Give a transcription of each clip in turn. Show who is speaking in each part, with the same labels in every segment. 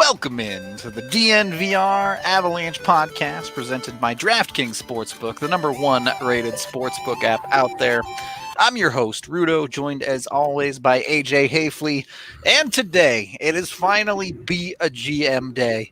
Speaker 1: Welcome in to the DNVR Avalanche Podcast, presented by DraftKings Sportsbook, the number one rated sportsbook app out there. I'm your host, Rudo, joined as always by AJ Hafley, and today it is finally Be a GM Day.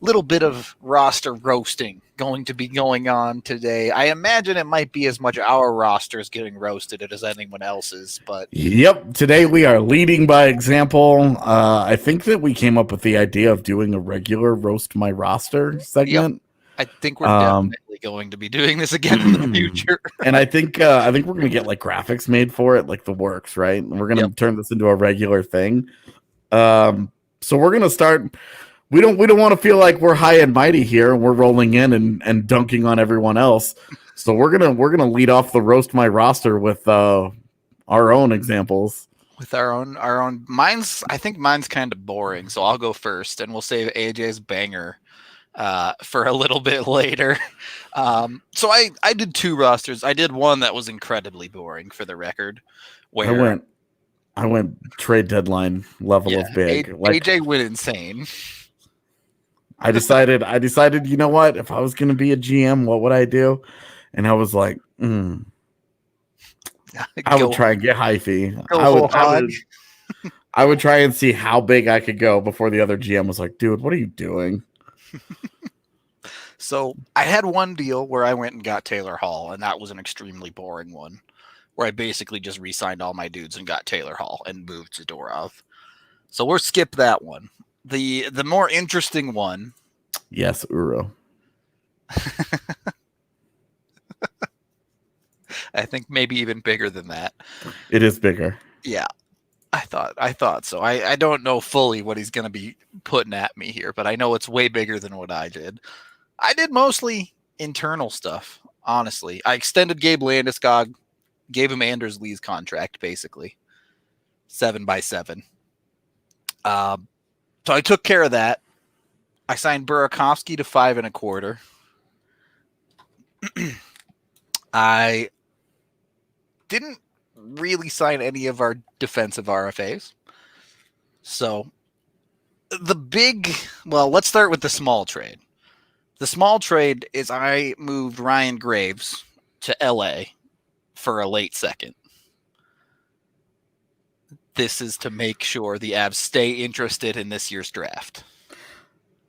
Speaker 1: Little bit of roster roasting going to be going on today. I imagine it might be as much our rosters getting roasted as anyone else's, but
Speaker 2: yep, today we are leading by example. I think that we came up with the idea of doing a regular roast my roster segment.
Speaker 1: Yep. I think we're definitely going to be doing this again in the future.
Speaker 2: And I think we're going to get like graphics made for it, like the works, right? We're going to turn this into a regular thing. So we're going to start. We don't want to feel like we're high and mighty here. We're rolling in and dunking on everyone else. So we're gonna lead off the roast my roster with our own examples.
Speaker 1: With our own. I think mine's kind of boring, so I'll go first, and we'll save AJ's banger for a little bit later. So I did two rosters. I did one that was incredibly boring, for the record. Where
Speaker 2: I went trade deadline level of big.
Speaker 1: AJ went insane.
Speaker 2: I decided, you know what? If I was going to be a GM, what would I do? And I was like, I would try and get hyphy. I would try and see how big I could go before the other GM was like, dude, what are you doing?
Speaker 1: So I had one deal where I went and got Taylor Hall, and that was an extremely boring one, where I basically just re-signed all my dudes and got Taylor Hall and moved Zadorov. So we'll skip that one. The more interesting one.
Speaker 2: Yes, Uro.
Speaker 1: I think maybe even bigger than that.
Speaker 2: It is bigger.
Speaker 1: Yeah. I thought so. I don't know fully what he's going to be putting at me here, but I know it's way bigger than what I did. I did mostly internal stuff, honestly. I extended Gabe Landeskog, gave him Anders Lee's contract, basically. 7x7. So I took care of that. I signed Burakovsky to 5 1/4. I didn't really sign any of our defensive RFAs. So let's start with the small trade. The small trade is I moved Ryan Graves to LA for a late second. This is to make sure the Avs stay interested in this year's draft.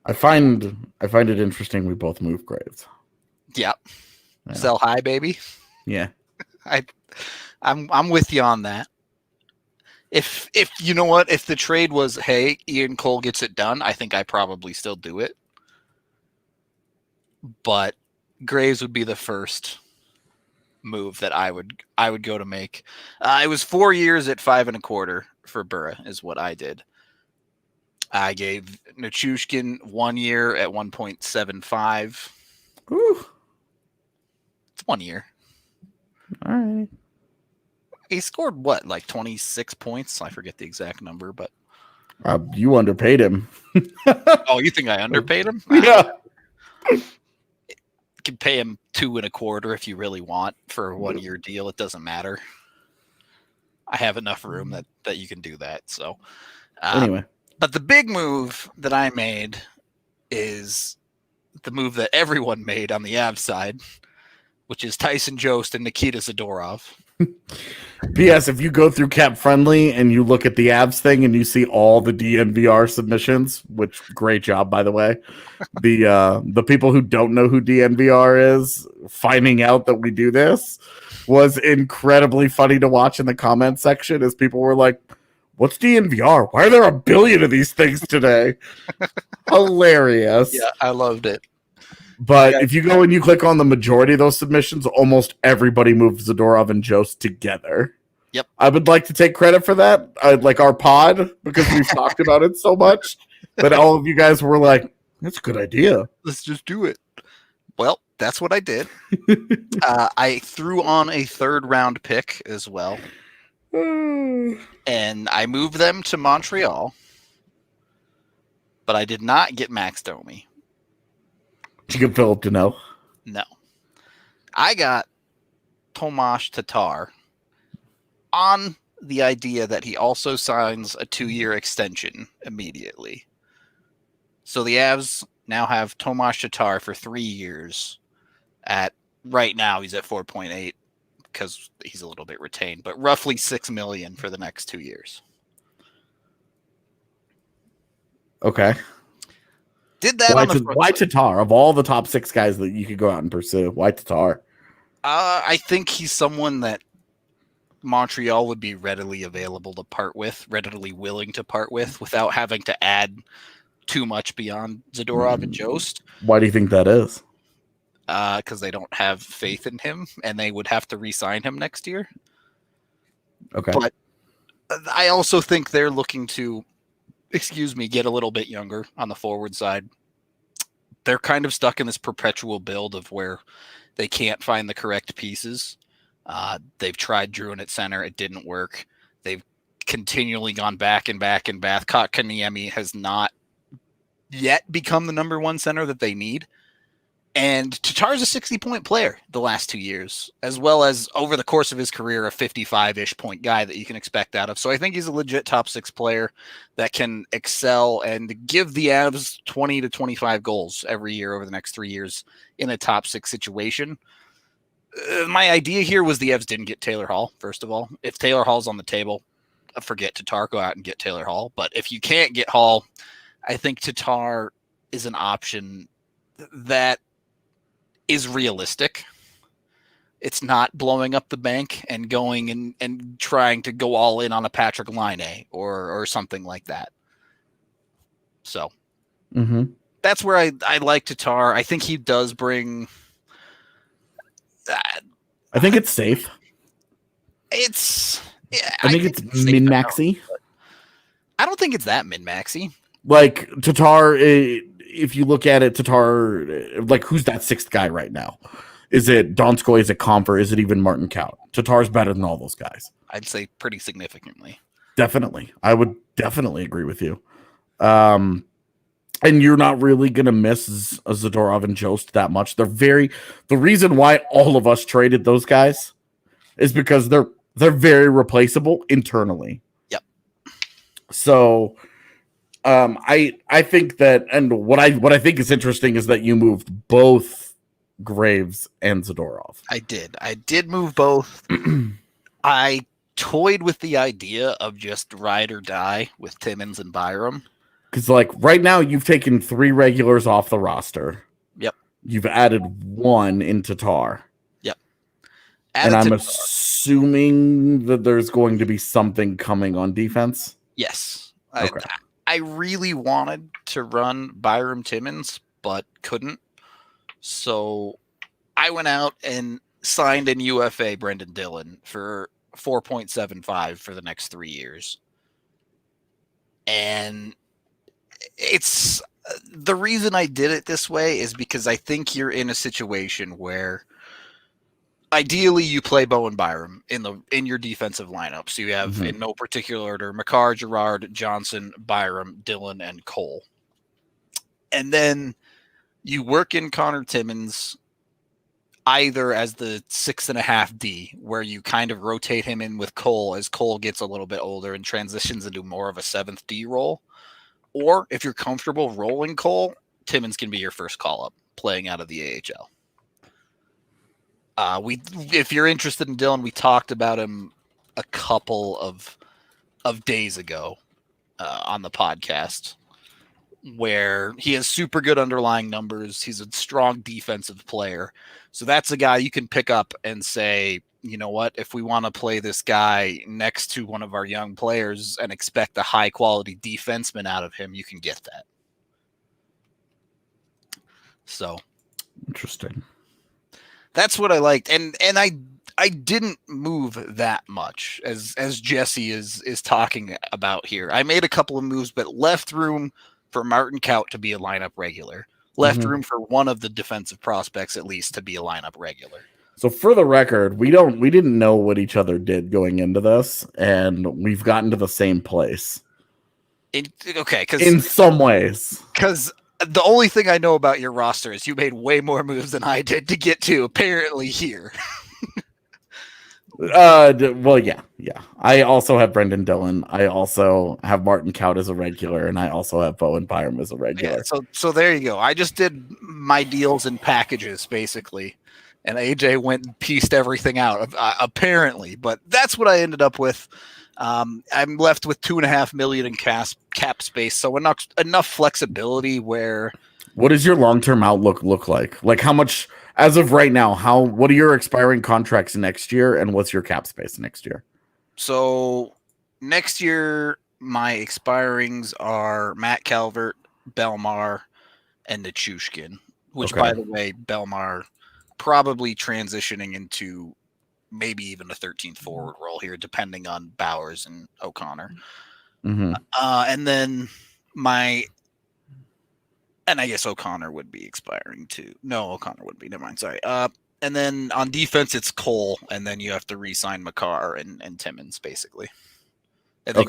Speaker 2: I find it interesting we both move Graves.
Speaker 1: Yep. Yeah. Sell high, baby.
Speaker 2: Yeah.
Speaker 1: I'm with you on that. If you know what, if the trade was, hey, Ian Cole gets it done, I think I probably still do it. But Graves would be the first move that I would go to make. It was 4 years at 5 1/4 for Burra is what I did. I gave Nichushkin 1 year at 1.75.
Speaker 2: Ooh.
Speaker 1: It's 1 year.
Speaker 2: All right.
Speaker 1: He scored what, like 26 points? I forget the exact number, but
Speaker 2: you underpaid him.
Speaker 1: Oh, you think I underpaid him?
Speaker 2: Yeah.
Speaker 1: You can pay him 2 1/4 if you really want for a 1 year deal. It doesn't matter. I have enough room that you can do that. So
Speaker 2: anyway,
Speaker 1: but the big move that I made is the move that everyone made on the Avs side, which is Tyson Jost and Nikita Zadorov.
Speaker 2: P.S. If you go through Cap Friendly and you look at the Avs thing and you see all the DNVR submissions, which great job, by the way. The people who don't know who DNVR is, finding out that we do this was incredibly funny to watch in the comment section as people were like, what's DNVR? Why are there a billion of these things today? Hilarious.
Speaker 1: Yeah, I loved it.
Speaker 2: But if you go and you click on the majority of those submissions, almost everybody moved Zadorov and Jost together.
Speaker 1: Yep.
Speaker 2: I would like to take credit for that, like our pod, because we've talked about it so much that all of you guys were like, that's a good idea.
Speaker 1: Let's just do it. Well, that's what I did. I threw on a 3rd round pick as well. And I moved them to Montreal. But I did not get Max Domi.
Speaker 2: Did you get Philip Deneau?
Speaker 1: No. I got Tomas Tatar on the idea that he also signs a 2-year extension immediately. So the Avs now have Tomas Tatar for 3 years. Right now, he's at 4.8 because he's a little bit retained, but roughly $6 million for the next 2 years.
Speaker 2: Okay.
Speaker 1: Did that
Speaker 2: why Tatar? Of all the top 6 guys that you could go out and pursue, why Tatar?
Speaker 1: I think he's someone that Montreal would be readily available to part with, readily willing to part with, without having to add too much beyond Zadorov and Jost.
Speaker 2: Why do you think that is?
Speaker 1: Because they don't have faith in him, and they would have to re-sign him next year.
Speaker 2: Okay.
Speaker 1: But I also think they're looking to, get a little bit younger on the forward side. They're kind of stuck in this perpetual build of where they can't find the correct pieces. They've tried Druin at center. It didn't work. They've continually gone back and back and back. Kotkaniemi has not yet become the number 1 center that they need. And Tatar's a 60-point player the last 2 years, as well as over the course of his career, a 55-ish point guy that you can expect out of. So I think he's a legit top 6 player that can excel and give the Avs 20 to 25 goals every year over the next 3 years in a top 6 situation. My idea here was the Avs didn't get Taylor Hall, first of all. If Taylor Hall's on the table, forget Tatar, go out and get Taylor Hall. But if you can't get Hall, I think Tatar is an option that is realistic. It's not blowing up the bank and going and trying to go all in on a Patrick Laine or something like that. So that's where I like Tatar. I think he does bring.
Speaker 2: I think it's safe. I think it's min-maxy.
Speaker 1: I don't think it's that min-maxy.
Speaker 2: Like Tatar, if you look at it, Tatar, like who's that 6th guy right now? Is it Donskoy? Is it Comfer? Is it even Martin Kaut? Tatar's better than all those guys.
Speaker 1: I'd say pretty significantly.
Speaker 2: Definitely. I would definitely agree with you. And you're not really going to miss Zadorov and Jost that much. The reason why all of us traded those guys is because they're very replaceable internally.
Speaker 1: Yep.
Speaker 2: So I think that, and what I think is interesting is that you moved both Graves and Zadorov.
Speaker 1: I did move both. I toyed with the idea of just ride or die with Timmins and Byram.
Speaker 2: Because like right now you've taken 3 regulars off the roster.
Speaker 1: Yep.
Speaker 2: You've added 1 in Tatar.
Speaker 1: Yep.
Speaker 2: And I'm assuming that there's going to be something coming on defense.
Speaker 1: Yes.
Speaker 2: Okay.
Speaker 1: I really wanted to run Byram Timmins, but couldn't. So I went out and signed in UFA Brendan Dillon for 4.75 for the next 3 years. And it's the reason I did it this way is because I think you're in a situation where ideally you play Bowen Byram in your defensive lineup. So you have in no particular order Makar, Girard, Johnson, Byram, Dillon, and Cole. And then you work in Connor Timmins either as the 6.5 D, where you kind of rotate him in with Cole as Cole gets a little bit older and transitions into more of a 7th D role. Or if you're comfortable rolling Cole, Timmins can be your first call up playing out of the AHL. If you're interested in Dillon, we talked about him a couple of days ago on the podcast, where he has super good underlying numbers. He's a strong defensive player. So that's a guy you can pick up and say, you know what, if we want to play this guy next to one of our young players and expect a high quality defenseman out of him, you can get that. So
Speaker 2: interesting.
Speaker 1: That's what I liked. And I didn't move that much as Jesse is talking about here. I made a couple of moves, but left room for Martin Kaut to be a lineup regular. Left room for one of the defensive prospects at least to be a lineup regular.
Speaker 2: So for the record, we didn't know what each other did going into this, and we've gotten to the same place.
Speaker 1: Okay,
Speaker 2: in some ways.
Speaker 1: Because the only thing I know about your roster is you made way more moves than I did to get to apparently here.
Speaker 2: Well, yeah. I also have Brendan Dillon. I also have Martin Kaut as a regular, and I also have Bowen Byram as a regular.
Speaker 1: Yeah, so there you go. I just did my deals in packages basically, and AJ went and pieced everything out apparently. But that's what I ended up with. I'm left with $2.5 million in cap space, so enough flexibility where.
Speaker 2: What does your long-term outlook look like? Like how much, as of right now, what are your expiring contracts next year, and what's your cap space next year?
Speaker 1: So next year, my expirings are Matt Calvert, Belmar, and Nichushkin, which, by the way, Belmar probably transitioning into maybe even a 13th forward role here, depending on Bowers and O'Connor.
Speaker 2: Mm-hmm.
Speaker 1: And then and I guess O'Connor would be expiring too. No, O'Connor wouldn't be. Never mind. Sorry. And then on defense, it's Cole, and then you have to re-sign Makar and Timmins, basically. And then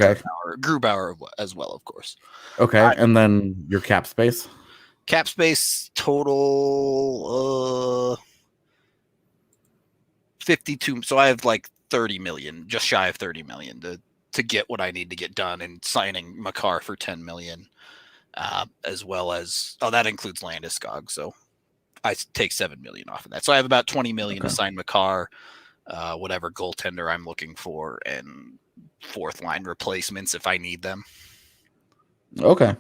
Speaker 1: Grubauer as well, of course.
Speaker 2: Okay, and then your cap space?
Speaker 1: Cap space total 52. So I have like 30 million, just shy of 30 million to get what I need to get done, and signing Makar for 10 million. As well as that includes Landeskog, so I take 7 million off of that. So I have about 20 million to sign Makar, whatever goaltender I'm looking for, and fourth line replacements if I need them.
Speaker 2: Okay.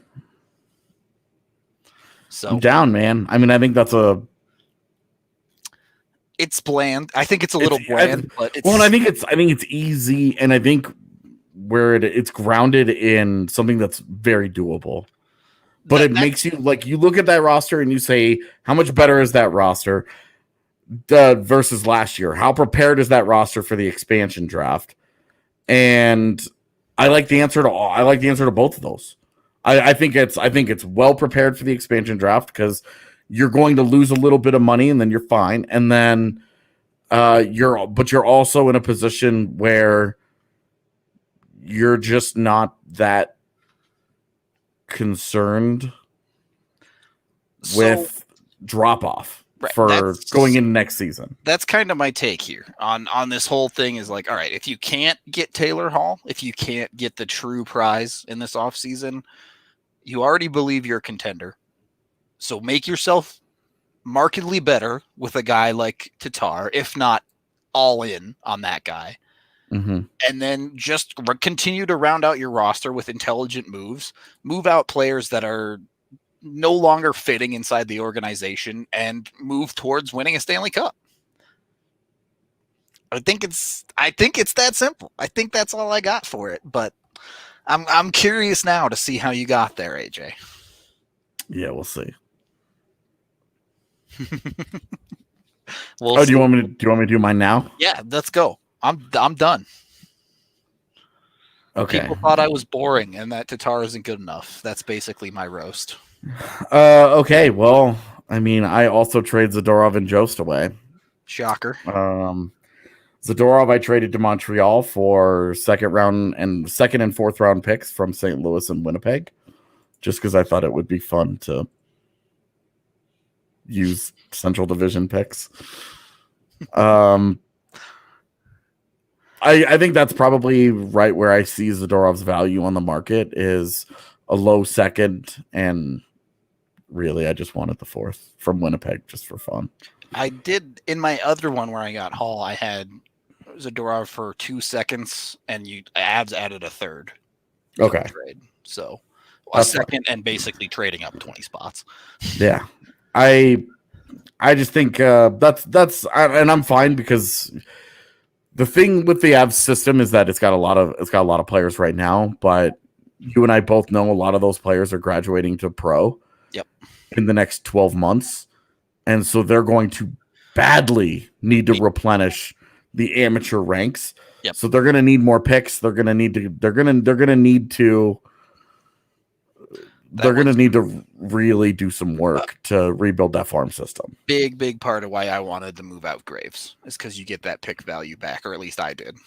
Speaker 1: So
Speaker 2: I'm down, man. I mean, I think
Speaker 1: it's bland. I think it's a little bland, but it's
Speaker 2: I think it's easy, and I think where it's grounded in something that's very doable. But it makes you, like, you look at that roster and you say, how much better is that roster versus last year? How prepared is that roster for the expansion draft? And I like the answer to both of those. I think it's well prepared for the expansion draft because you're going to lose a little bit of money and then you're fine. And then you're also in a position where you're just not that concerned with drop off for going into next season.
Speaker 1: That's kind of my take here on this whole thing is like, all right, if you can't get Taylor Hall, if you can't get the true prize in this offseason, you already believe you're a contender. So make yourself markedly better with a guy like Tatar, if not all in on that guy.
Speaker 2: Mm-hmm.
Speaker 1: And then just continue to round out your roster with intelligent moves, move out players that are no longer fitting inside the organization, and move towards winning a Stanley Cup. I think it's that simple. I think that's all I got for it, but I'm curious now to see how you got there, AJ.
Speaker 2: Yeah, we'll see.
Speaker 1: Do
Speaker 2: you want me to do mine now?
Speaker 1: Yeah, let's go. I'm done.
Speaker 2: Okay.
Speaker 1: People thought I was boring and that Tatar isn't good enough. That's basically my roast.
Speaker 2: Okay. Well, I mean, I also trade Zadorov and Jost away.
Speaker 1: Shocker.
Speaker 2: Zadorov I traded to Montreal for second and fourth round picks from St. Louis and Winnipeg, just because I thought it would be fun to use Central Division picks. I think that's probably right where I see Zadorov's value on the market is a low second, and really I just wanted the fourth from Winnipeg just for fun.
Speaker 1: I did in my other one where I got Hall, I had Zadorov for 2 seconds, and Avs added a third.
Speaker 2: Okay.
Speaker 1: Trade. So a second and basically trading up 20 spots.
Speaker 2: Yeah. I just think that's and I'm fine because the thing with the Avs system is that it's got a lot of players right now, but you and I both know a lot of those players are graduating to pro.
Speaker 1: Yep.
Speaker 2: In the next 12 months. And so they're going to badly need to replenish the amateur ranks.
Speaker 1: Yep.
Speaker 2: So they're going to need more picks. They're going to need to really do some work to rebuild that farm system.
Speaker 1: Big part of why I wanted to move out Graves is because you get that pick value back, or at least I did.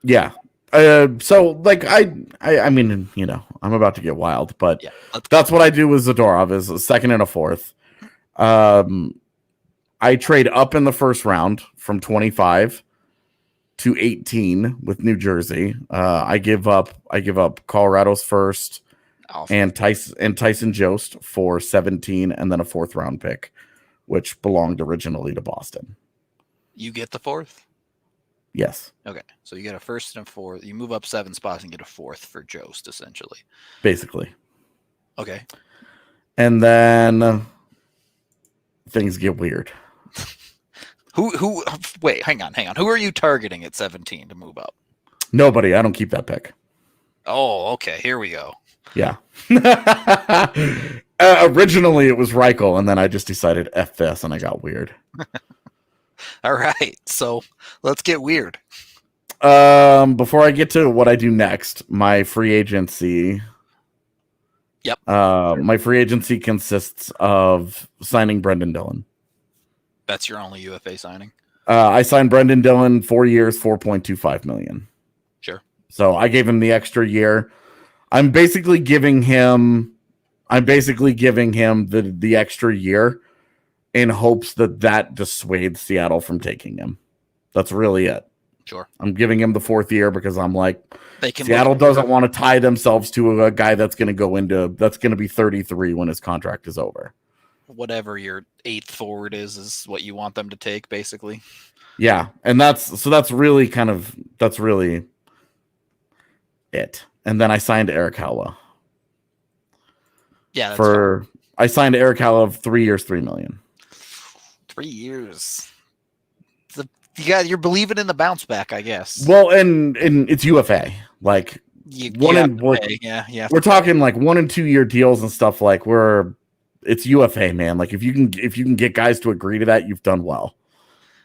Speaker 2: Yeah. So like I mean, you know, I'm about to get wild, but yeah, that's what I do with Zadorov is a second and a fourth. I trade up in the first round from 25 to 18 with New Jersey. I give up Colorado's first and Tyson Jost for 17 and then a 4th round pick, which belonged originally to Boston.
Speaker 1: You get the 4th?
Speaker 2: Yes.
Speaker 1: Okay. So you get a 1st and a 4th. You move up 7 spots and get a 4th for Jost, essentially.
Speaker 2: Basically.
Speaker 1: Okay.
Speaker 2: And then things get weird.
Speaker 1: Who wait, hang on. Who are you targeting at 17 to move up?
Speaker 2: Nobody. I don't keep that pick.
Speaker 1: Oh, okay. Here we go.
Speaker 2: Yeah. Originally it was Reichel, and then I just decided F this, and I got weird.
Speaker 1: All right. So let's get weird.
Speaker 2: Before I get to what I do next, my free agency.
Speaker 1: Yep.
Speaker 2: My free agency consists of signing Brendan Dillon.
Speaker 1: That's your only UFA signing?
Speaker 2: I signed Brendan Dillon 4 years, $4.25 million.
Speaker 1: Sure.
Speaker 2: So I gave him the extra year. I'm basically giving him the extra year in hopes that dissuades Seattle from taking him. That's really it.
Speaker 1: Sure.
Speaker 2: I'm giving him the 4th year because I'm like,
Speaker 1: Seattle
Speaker 2: doesn't want to tie themselves to a guy that's going to be 33 when his contract is over.
Speaker 1: Whatever your 8th forward is what you want them to take, basically.
Speaker 2: Yeah, and that's really it. And then I signed Eric Howla.
Speaker 1: Yeah,
Speaker 2: I signed Eric Howla of 3 years, $3 million.
Speaker 1: 3 years. You're believing in the bounce back, I guess.
Speaker 2: Well, and it's UFA. Like we're talking like 1 and 2 year deals and stuff. Like it's UFA, man. Like if you can get guys to agree to that, you've done well.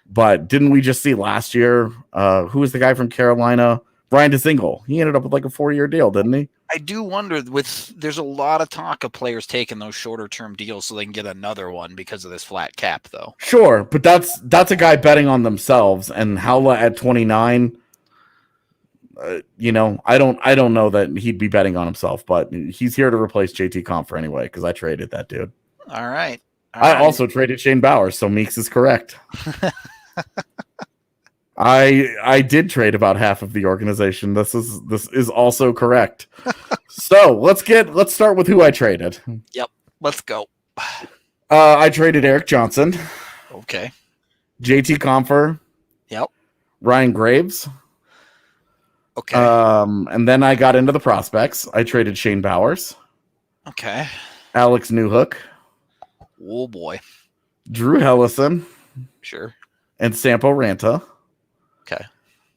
Speaker 2: But didn't we just see last year? Who was the guy from Carolina? Brian DeSingle. He ended up with like a 4-year deal, didn't he?
Speaker 1: I do wonder. There's a lot of talk of players taking those shorter term deals so they can get another one because of this flat cap, though.
Speaker 2: Sure, but that's a guy betting on themselves. And Howla at 29. I don't know that he'd be betting on himself, but he's here to replace JT Compher anyway because I traded that dude.
Speaker 1: All right.
Speaker 2: I also traded Shane Bowers, so Meeks is correct. I did trade about half of the organization. This is also correct. So let's start with who I traded.
Speaker 1: Yep. Let's go.
Speaker 2: I traded Eric Johnson.
Speaker 1: Okay.
Speaker 2: JT Compher.
Speaker 1: Yep.
Speaker 2: Ryan Graves.
Speaker 1: Okay.
Speaker 2: And then I got into the prospects. I traded Shane Bowers.
Speaker 1: Okay.
Speaker 2: Alex Newhook.
Speaker 1: Oh boy.
Speaker 2: Drew Hellison.
Speaker 1: Sure.
Speaker 2: And Sampo Ranta.
Speaker 1: Okay.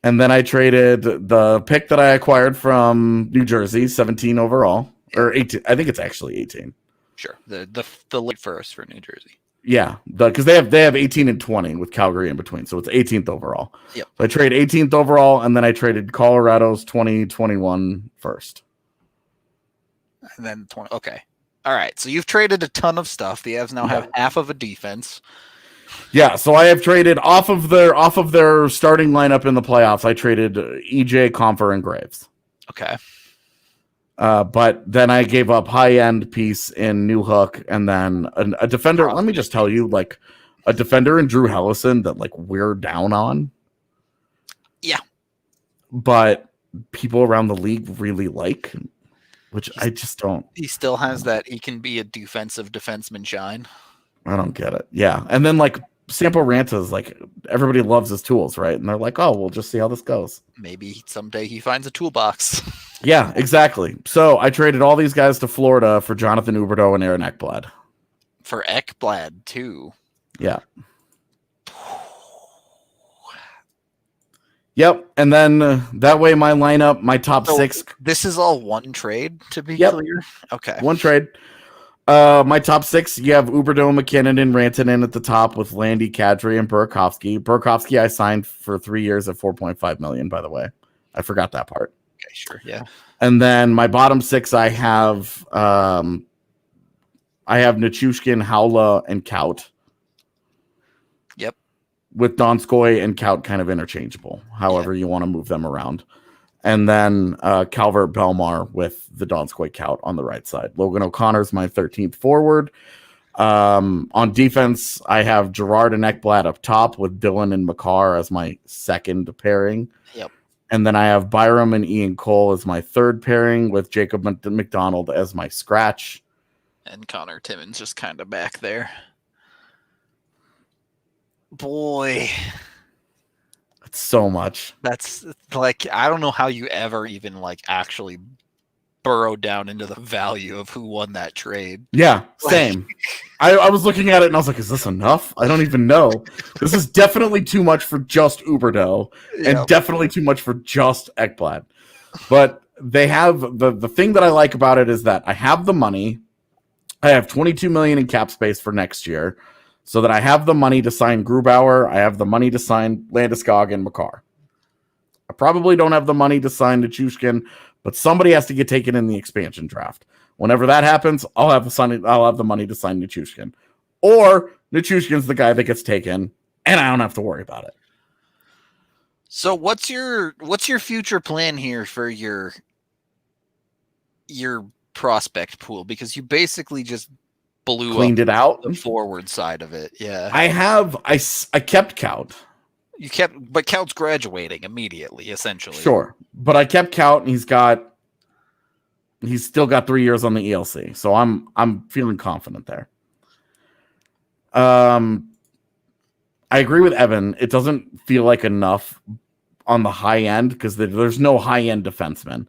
Speaker 2: And then I traded the pick that I acquired from New Jersey, 17 overall. Or 18. I think it's actually 18.
Speaker 1: Sure. The late first for New Jersey.
Speaker 2: Yeah, because they have 18 and 20 with Calgary in between, so it's 18th overall.
Speaker 1: Yep.
Speaker 2: So I trade 18th overall, and then I traded Colorado's 2021 first.
Speaker 1: And then 20. Okay. All right. So you've traded a ton of stuff. The Avs now have half of a defense.
Speaker 2: Yeah. So I have traded off of their starting lineup in the playoffs. I traded EJ, Compher, and Graves.
Speaker 1: Okay.
Speaker 2: But then I gave up high-end piece in Newhook, and then a defender. Let me just tell you, like a defender in Drew Hellison that like we're down on.
Speaker 1: Yeah.
Speaker 2: But people around the league really like, which I just don't.
Speaker 1: He still has that. He can be a defensive defenseman shine.
Speaker 2: I don't get it. Yeah, and then like Sampo Ranta is like everybody loves his tools, right? And they're like, oh, we'll just see how this goes.
Speaker 1: Maybe someday he finds a toolbox.
Speaker 2: Yeah, exactly. So I traded all these guys to Florida for Jonathan Huberdeau and Aaron Ekblad.
Speaker 1: For Ekblad, too.
Speaker 2: Yeah. Yep. And then that way my lineup, my top six.
Speaker 1: This is all one trade, to be clear? Okay.
Speaker 2: One trade. My top six, you have Huberdeau, McKinnon, and Rantanen at the top with Landy, Kadri, and Burakovsky. Burakovsky I signed for 3 years at $4.5 million, by the way. I forgot that part.
Speaker 1: Okay, sure, yeah.
Speaker 2: And then my bottom six, I have Nichushkin, Howla, and Kaut.
Speaker 1: Yep.
Speaker 2: With Donskoy and Kaut kind of interchangeable, however you want to move them around. And then Calvert Belmar with the Donskoy Kaut on the right side. Logan O'Connor's my 13th forward. On defense, I have Girard and Ekblad up top with Dylan and Makar as my second pairing.
Speaker 1: Yep.
Speaker 2: And then I have Byram and Ian Cole as my third pairing with Jacob McDonald as my scratch.
Speaker 1: And Connor Timmins just kind of back there. Boy.
Speaker 2: That's so much.
Speaker 1: That's like, I don't know how you ever even like actually burrowed down into the value of who won that trade.
Speaker 2: Yeah, same. I was looking at it and I was like, is this enough? I don't even know. This is definitely too much for just Uberdo and definitely too much for just Ekblad. But they have the thing that I like about it is that I have the money. I have $22 million in cap space for next year, so that I have the money to sign Grubauer. I have the money to sign Landeskog and Makar. I probably don't have the money to sign Nichushkin, but somebody has to get taken in the expansion draft. Whenever that happens, I'll have the money to sign Nichushkin, or Nichushkin's the guy that gets taken, and I don't have to worry about it.
Speaker 1: So what's your future plan here for your prospect pool? Because you basically just cleaned
Speaker 2: it out,
Speaker 1: the forward side of it. Yeah,
Speaker 2: I kept Count.
Speaker 1: But Count's graduating immediately, essentially.
Speaker 2: Sure, but I kept Count, and he's still got 3 years on the ELC, so I'm feeling confident there. I agree with Evan. It doesn't feel like enough on the high end because there's no high end defenseman.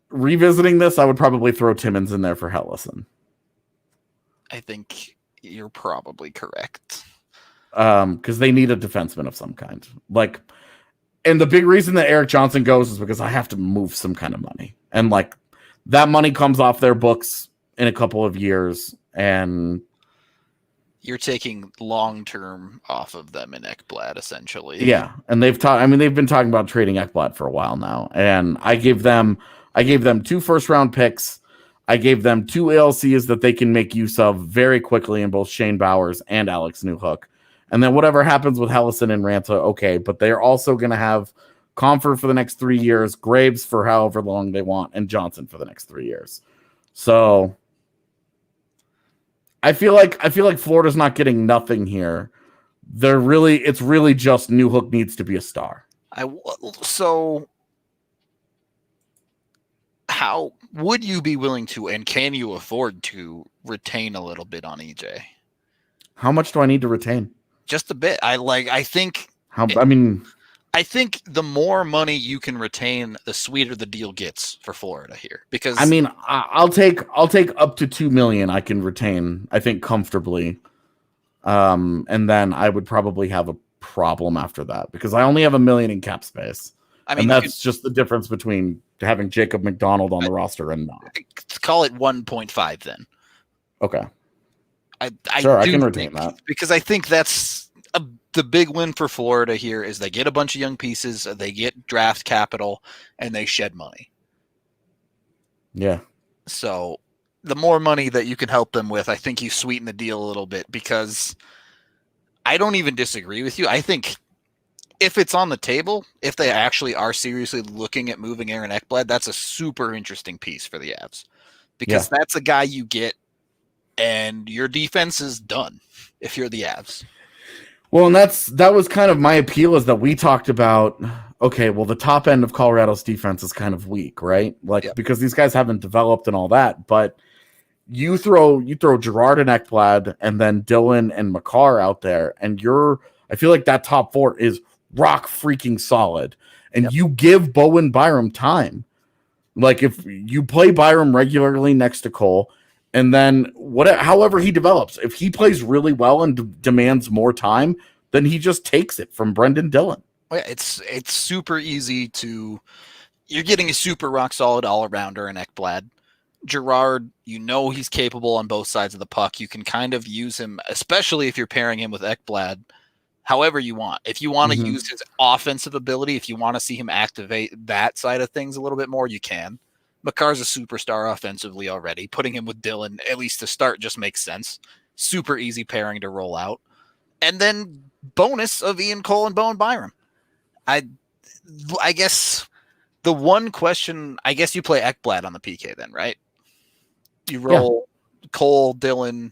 Speaker 2: Revisiting this, I would probably throw Timmins in there for Helleson.
Speaker 1: I think you're probably correct.
Speaker 2: Because they need a defenseman of some kind. And the big reason that Eric Johnson goes is because I have to move some kind of money. And that money comes off their books in a couple of years, and
Speaker 1: you're taking long-term off of them in Ekblad, essentially.
Speaker 2: Yeah, and they've been talking about trading Ekblad for a while now, and I gave them 2 first-round picks. I gave them 2 ALCs that they can make use of very quickly in both Shane Bowers and Alex Newhook. And then whatever happens with Helleson and Ranta, okay, but they're also going to have Comfort for the next 3 years, Graves for however long they want, and Johnson for the next 3 years. So I feel like Florida's not getting nothing here. It's really just Newhook needs to be a star.
Speaker 1: So how would you be willing to, and can you afford to retain a little bit on EJ?
Speaker 2: How much do I need to retain?
Speaker 1: Just a bit. I think the more money you can retain, the sweeter the deal gets for Florida here. Because
Speaker 2: I'll take up to $2 million I can retain, I think, comfortably. And then I would probably have a problem after that because I only have $1 million in cap space. And that's just the difference between having Jacob McDonald on the roster and not.
Speaker 1: Call it 1.5 then.
Speaker 2: Okay.
Speaker 1: I
Speaker 2: can retain that
Speaker 1: because I think that's the big win for Florida here is they get a bunch of young pieces, they get draft capital, and they shed money.
Speaker 2: Yeah.
Speaker 1: So the more money that you can help them with, I think you sweeten the deal a little bit because I don't even disagree with you. I think if it's on the table, if they actually are seriously looking at moving Aaron Ekblad, that's a super interesting piece for the Avs because that's a guy you get and your defense is done if you're the Avs.
Speaker 2: Well, and that was kind of my appeal is that we talked about, okay, well, the top end of Colorado's defense is kind of weak, right? Because these guys haven't developed and all that, but you throw Girard and Ekblad and then Dylan and Makar out there, and I feel like that top 4 is rock freaking solid. And you give Bowen Byram time. If you play Byram regularly next to Cole, and then however he develops, if he plays really well and demands more time, then he just takes it from Brendan Dillon.
Speaker 1: Yeah, it's super easy you're getting a super rock solid all-arounder in Ekblad. Girard, he's capable on both sides of the puck. You can kind of use him, especially if you're pairing him with Ekblad, however you want. If you want to use his offensive ability, if you want to see him activate that side of things a little bit more, you can. Makar's a superstar offensively already. Putting him with Dylan, at least to start, just makes sense. Super easy pairing to roll out. And then bonus of Ian Cole and Bowen Byram. I guess the one question, you play Ekblad on the PK then, right? You roll Cole, Dylan,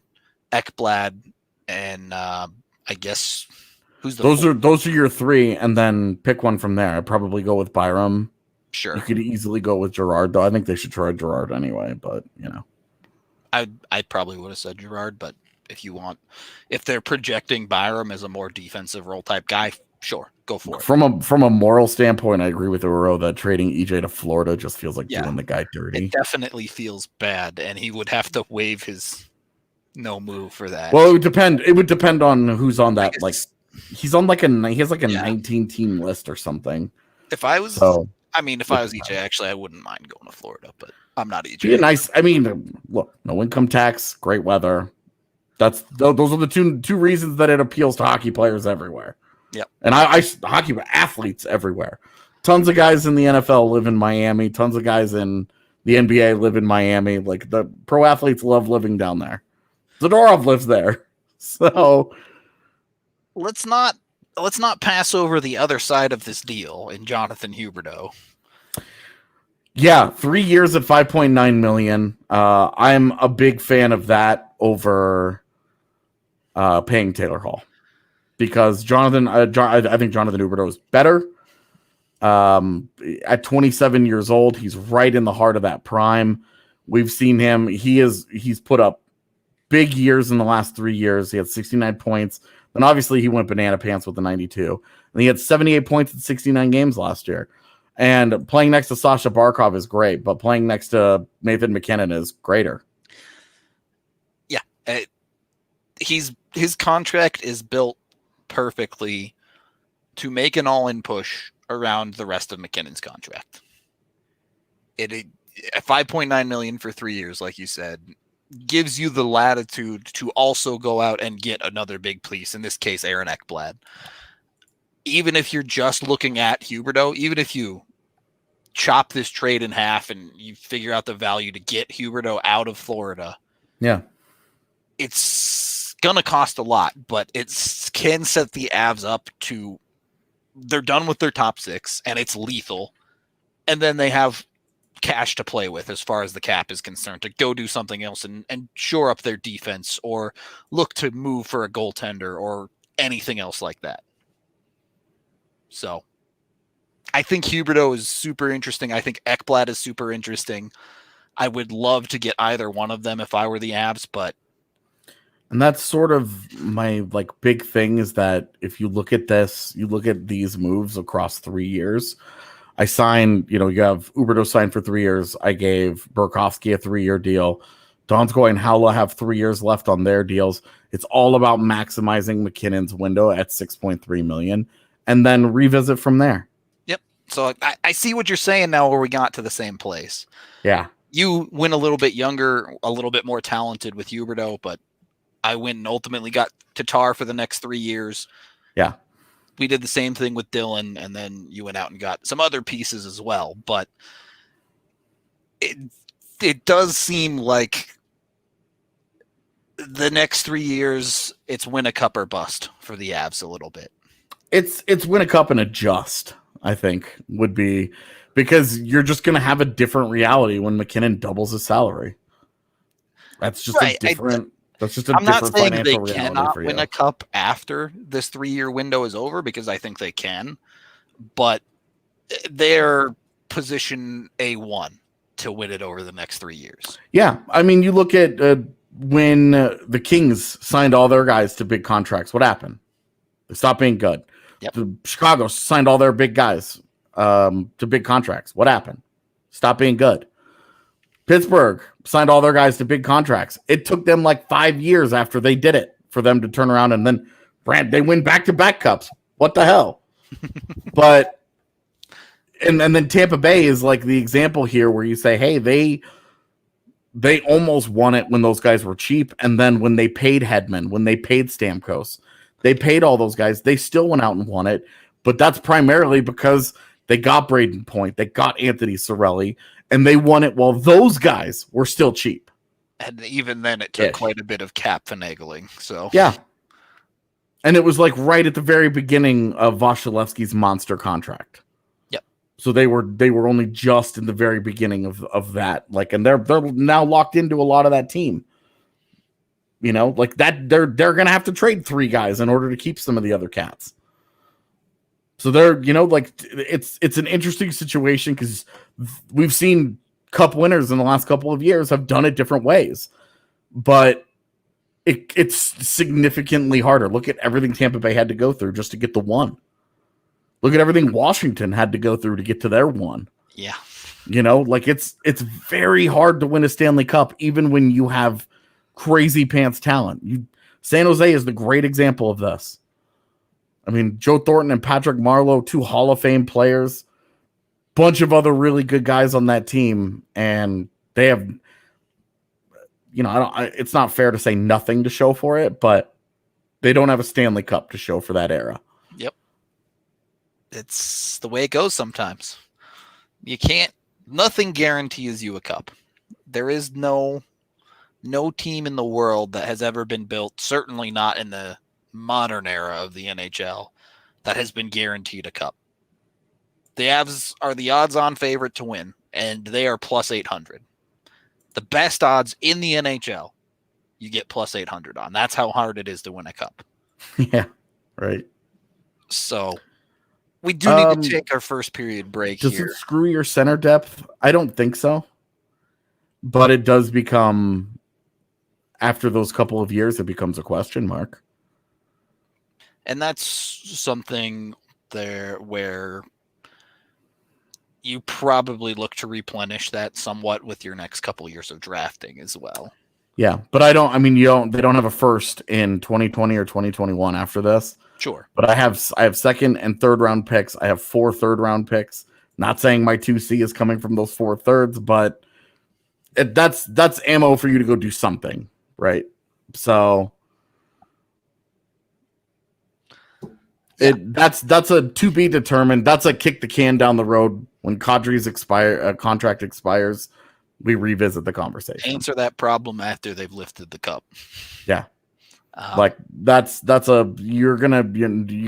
Speaker 1: Ekblad, and I guess who's the
Speaker 2: those are your three, and then pick one from there. I'd probably go with Byram.
Speaker 1: Sure.
Speaker 2: You could easily go with Gerard, though. I think they should try Gerard anyway, but
Speaker 1: I probably would have said Gerard, but if they're projecting Byram as a more defensive role type guy, sure, go for it.
Speaker 2: From a moral standpoint, I agree with Uro that trading EJ to Florida just feels like doing the guy dirty.
Speaker 1: It definitely feels bad, and he would have to waive his no move for that.
Speaker 2: Well, it would depend. It would depend on who's on that. Like, he has like a 19 team list or something.
Speaker 1: If I was EJ, actually, I wouldn't mind going to Florida, but I'm not EJ.
Speaker 2: Be nice. I mean, look, no income tax, great weather. Those are the two reasons that it appeals to hockey players everywhere.
Speaker 1: Yep.
Speaker 2: And hockey athletes everywhere. Tons of guys in the NFL live in Miami. Tons of guys in the NBA live in Miami. Like, the pro athletes love living down there. Zadorov lives there. So
Speaker 1: let's not pass over the other side of this deal in Jonathan Huberdeau.
Speaker 2: Yeah, 3 years at $5.9 million. I'm a big fan of that over paying Taylor Hall, because I think Jonathan Huberdeau is better. At 27 years old, he's right in the heart of that prime. We've seen him. He's put up big years in the last 3 years. He had 69 points. Then obviously he went banana pants with the 92. And he had 78 points in 69 games last year. And playing next to Sasha Barkov is great, but playing next to Nathan McKinnon is greater.
Speaker 1: Yeah. His contract is built perfectly to make an all-in push around the rest of McKinnon's contract. It $5.9 million for 3 years, like you said, gives you the latitude to also go out and get another big piece, in this case, Aaron Ekblad. Even if you're just looking at Huberdeau, even if you chop this trade in half and you figure out the value to get Huberdeau out of Florida, it's going to cost a lot, but it can set the Avs up to, they're done with their top six, and it's lethal. And then they have cash to play with as far as the cap is concerned to go do something else and shore up their defense or look to move for a goaltender or anything else like that. So I think Huberdeau is super interesting. I think Ekblad is super interesting. I would love to get either one of them if I were the Avs, but.
Speaker 2: And that's sort of my big thing, is that if you look at this, you look at these moves across 3 years. I signed, you have Huberdeau signed for 3 years. I gave Burakovsky a 3-year deal. Donskoy and Haula have 3 years left on their deals. It's all about maximizing McKinnon's window at $6.3 million. And then revisit from there. Yep.
Speaker 1: So I see what you're saying now, where we got to the same place.
Speaker 2: Yeah.
Speaker 1: You went a little bit younger, a little bit more talented with Huberdeau, but I went and ultimately got Tatar for the next 3 years.
Speaker 2: Yeah.
Speaker 1: We did the same thing with Dylan, and then you went out and got some other pieces as well. But it does seem like the next 3 years, it's win a cup or bust for the Avs a little bit.
Speaker 2: It's win a cup and adjust, I think, would be, because you're just going to have a different reality when McKinnon doubles his salary. That's just a different. That's just a
Speaker 1: I'm
Speaker 2: different
Speaker 1: not saying
Speaker 2: financial
Speaker 1: they
Speaker 2: reality
Speaker 1: cannot
Speaker 2: for you.
Speaker 1: win a cup after this 3-year window is over, because I think they can, but they're position A1 to win it over the next 3 years.
Speaker 2: Yeah, I mean, you look at when the Kings signed all their guys to big contracts. What happened? They stopped being good.
Speaker 1: Yep.
Speaker 2: Chicago signed all their big guys to big contracts. What happened? Stopped being good. Pittsburgh signed all their guys to big contracts. It took them 5 years after they did it for them to turn around, and then they win back-to-back cups. What the hell? But and then Tampa Bay is the example here, where you say, hey, they almost won it when those guys were cheap, and then when they paid Hedman, when they paid Stamkos, they paid all those guys, they still went out and won it. But that's primarily because they got Braden Point, they got Anthony Cirelli, and they won it while those guys were still cheap.
Speaker 1: And even then, it took quite a bit of cap finagling. So
Speaker 2: yeah, and it was right at the very beginning of Vasilevsky's monster contract.
Speaker 1: Yep.
Speaker 2: So they were only just in the very beginning of that. And they're now locked into a lot of that team. You know, like that they're going to have to trade 3 guys in order to keep some of the other cats. So they're, you know, like it's an interesting situation because we've seen cup winners in the last couple of years have done it different ways, but it's significantly harder. Look at everything Tampa Bay had to go through just to get the 1. Look at everything Washington had to go through to get to their 1.
Speaker 1: Yeah.
Speaker 2: You know, like it's very hard to win a Stanley Cup, even when you have crazy pants talent. San Jose is the great example of this. I mean, Joe Thornton and Patrick Marleau, 2 Hall of Fame players, bunch of other really good guys on that team, and they have, you know, it's not fair to say nothing to show for it, but they don't have a Stanley Cup to show for that era.
Speaker 1: Yep. It's the way it goes sometimes. Nothing guarantees you a cup. There is no team in the world that has ever been built, certainly not in the modern era of the NHL, that has been guaranteed a cup. The Avs are the odds-on favorite to win, and they are plus 800. The best odds in the NHL, you get plus 800 on. That's how hard it is to win a cup.
Speaker 2: Yeah, right.
Speaker 1: So we do need to take our first period break
Speaker 2: does
Speaker 1: here.
Speaker 2: Does it screw your center depth? I don't think so. But it does become, after those couple of years, it becomes a question mark.
Speaker 1: And that's something there where you probably look to replenish that somewhat with your next couple of years of drafting as well.
Speaker 2: Yeah, but they don't have a first in 2020 or 2021 after this.
Speaker 1: Sure.
Speaker 2: But I have second and third round picks. I have 4 third round picks. Not saying my 2C is coming from those 4 thirds, but that's ammo for you to go do something, right? So that's a to be determined. That's a kick the can down the road. When Kadri's contract expires, we revisit the conversation.
Speaker 1: Answer that problem after they've lifted the cup.
Speaker 2: Yeah. Like you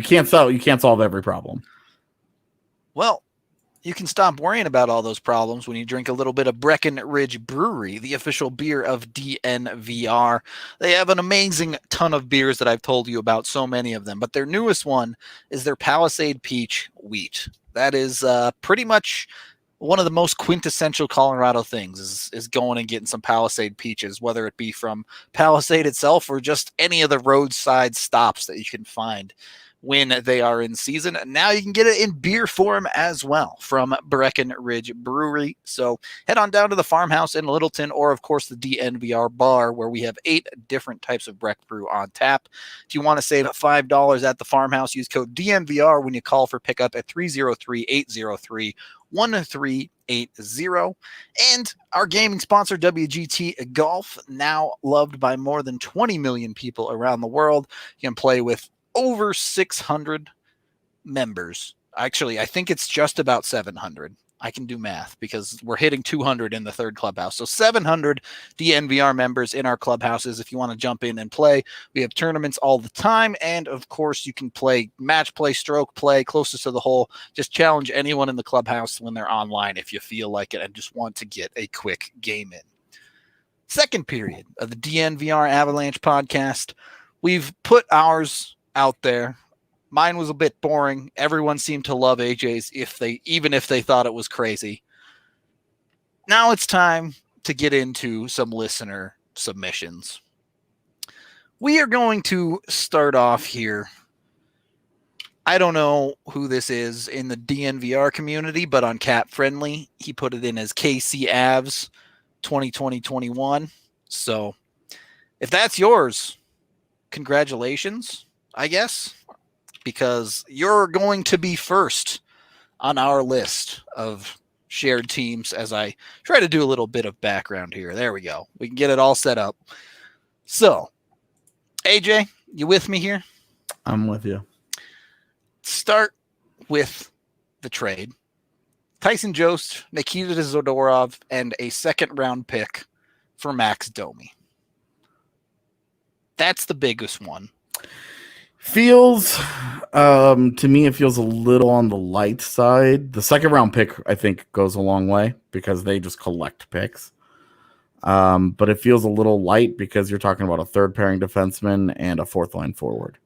Speaker 2: can't solve every problem.
Speaker 1: Well, you can stop worrying about all those problems when you drink a little bit of Breckenridge Brewery, the official beer of DNVR. They have an amazing ton of beers that I've told you about, so many of them, but their newest one is their Palisade Peach Wheat. That is pretty much one of the most quintessential Colorado things is going and getting some Palisade peaches, whether it be from Palisade itself or just any of the roadside stops that you can find when they are in season. Now you can get it in beer form as well from Breckenridge Brewery. So head on down to the farmhouse in Littleton, or of course the DNVR bar, where we have 8 different types of Breck brew on tap. If you want to save $5 at the farmhouse, use code DNVR when you call for pickup at 303-803-1380. And our gaming sponsor, WGT Golf, now loved by more than 20 million people around the world. You can play with over 600 members. Actually, I think it's just about 700. I can do math because we're hitting 200 in the third clubhouse. So 700 DNVR members in our clubhouses. If you want to jump in and play, we have tournaments all the time. And of course, you can play match play, stroke play, closest to the hole. Just challenge anyone in the clubhouse when they're online if you feel like it and just want to get a quick game in. Second period of the DNVR Avalanche podcast. We've put ours out there. Mine was a bit boring. Everyone seemed to love AJ's even if they thought it was crazy. Now it's time to get into some listener submissions. We are going to start off here. I don't know who this is in the DNVR community, but on Cap Friendly, he put it in as KC Avs 2020-21. So if that's yours, congratulations, I guess, because you're going to be first on our list of shared teams as I try to do a little bit of background here. There we go. We can get it all set up. So, AJ, you with me here?
Speaker 2: I'm with you.
Speaker 1: Start with the trade. Tyson Jost, Nikita Zadorov, and a second-round pick for Max Domi. That's the biggest one.
Speaker 2: Feels, to me, it feels a little on the light side. The second round pick, I think, goes a long way because they just collect picks. But it feels a little light because you're talking about a third pairing defenseman and a fourth line forward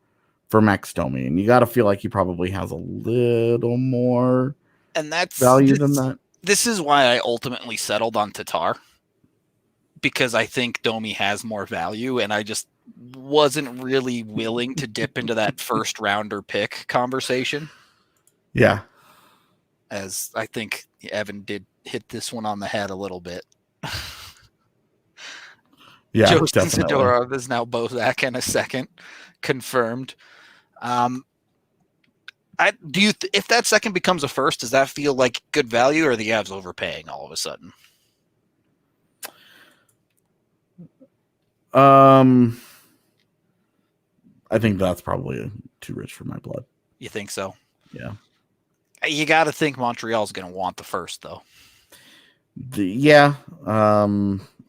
Speaker 2: for Max Domi. And you got to feel like he probably has a little more value than that.
Speaker 1: This is why I ultimately settled on Tatar, because I think Domi has more value, and I just wasn't really willing to dip into that first rounder pick conversation.
Speaker 2: Yeah.
Speaker 1: As I think Evan did hit this one on the head a little bit.
Speaker 2: Yeah,
Speaker 1: Jostin
Speaker 2: definitely.
Speaker 1: Zadorov is now Bozak in a second, confirmed. If that second becomes a first, does that feel like good value, or are the Avs overpaying all of a sudden?
Speaker 2: I think that's probably too rich for my blood.
Speaker 1: You think so?
Speaker 2: Yeah.
Speaker 1: You got to think Montreal's going to want the first, though.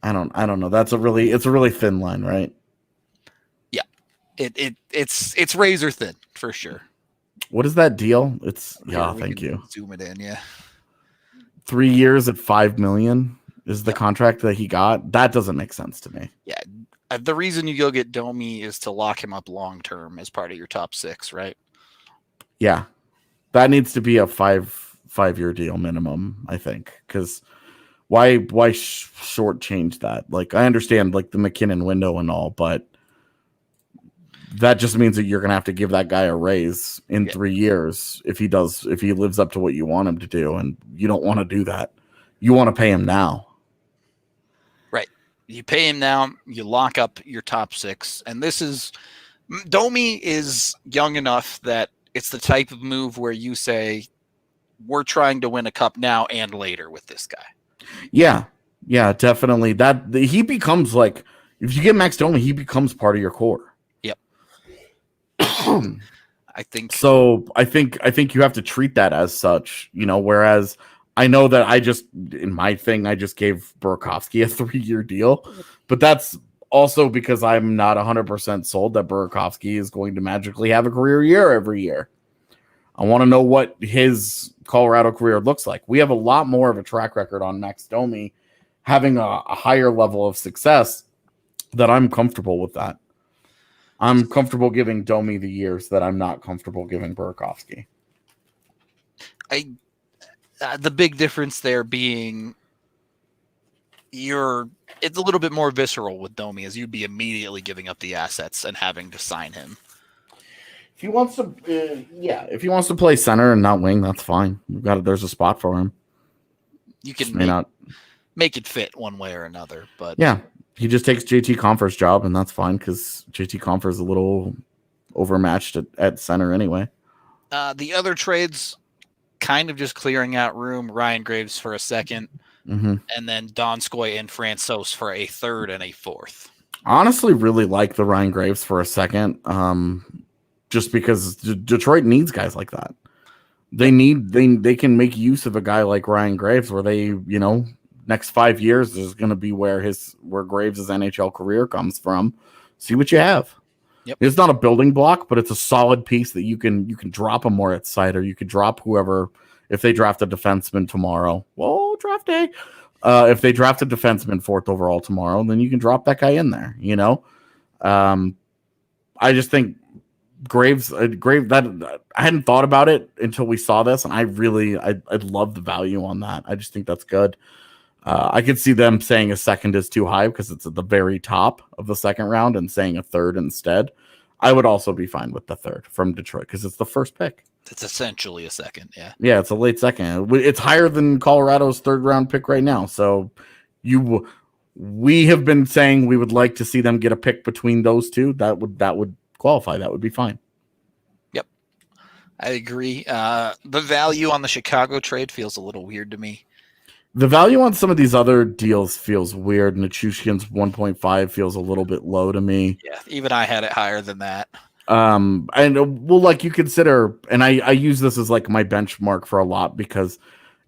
Speaker 2: I don't know. It's a really thin line, right?
Speaker 1: Yeah. It's razor thin for sure.
Speaker 2: What is that deal? Thank you.
Speaker 1: Zoom it in, yeah.
Speaker 2: 3 years at $5 million is the contract that he got. That doesn't make sense to me.
Speaker 1: Yeah. The reason you go get Domi is to lock him up long term as part of your top six, right?
Speaker 2: Yeah. That needs to be a five-year deal minimum, I think. Because why shortchange that? Like, I understand like the McKinnon window and all, but that just means that you're gonna have to give that guy a raise in 3 years if he lives up to what you want him to do, and you don't want to do that. You want to pay him now.
Speaker 1: Right. You pay him now, you lock up your top six, and Domi is young enough that it's the type of move where you say, we're trying to win a cup now and later with this guy.
Speaker 2: Yeah, definitely. He becomes like, if you get Max Domi, he becomes part of your core.
Speaker 1: Yep. I think you have to treat that as such, whereas I know that I just gave Burakovsky a 3-year deal, but that's also because I'm not 100% sold that Burakovsky is going to magically have a career year every year. I want to know what his Colorado career looks like. We have a lot more of a track record on Max Domi having a higher level of success that I'm comfortable with that. I'm comfortable giving Domi the years that I'm not comfortable giving Burakovsky. The big difference there being it's a little bit more visceral with Domi, as you'd be immediately giving up the assets and having to sign him.
Speaker 2: If he wants to play center and not wing, that's fine. There's a spot for him.
Speaker 1: You can make it fit one way or another, but
Speaker 2: yeah, he just takes JT Compher's job, and that's fine because JT Compher is a little overmatched at center anyway.
Speaker 1: The other trades, kind of just clearing out room. Ryan Graves for a second, and then Donskoy and Francouz for a third and a fourth.
Speaker 2: Honestly, really like the Ryan Graves for a second, just because Detroit needs guys like that. They can make use of a guy like Ryan Graves, where they, next 5 years is going to be where Graves' NHL career comes from. See what you have.
Speaker 1: Yep.
Speaker 2: It's not a building block, but it's a solid piece that you can drop him more at sight, or you could drop whoever. If they draft a defenseman tomorrow, draft day. If they draft a defenseman 4th overall tomorrow, then you can drop that guy in there. I just think Graves that I hadn't thought about it until we saw this, and I'd love the value on that. I just think that's good. I could see them saying a second is too high because it's at the very top of the second round, and saying a third instead. I would also be fine with the third from Detroit because it's the first pick.
Speaker 1: It's essentially a second, yeah.
Speaker 2: Yeah, it's a late second. It's higher than Colorado's 3rd round pick right now. So we have been saying we would like to see them get a pick between those two. That would qualify. That would be fine.
Speaker 1: Yep, I agree. The value on the Chicago trade feels a little weird to me.
Speaker 2: The value on some of these other deals feels weird. Nichushkin's 1.5 feels a little bit low to me.
Speaker 1: Yeah, even I had it higher than that.
Speaker 2: And you consider, and I use this as like my benchmark for a lot, because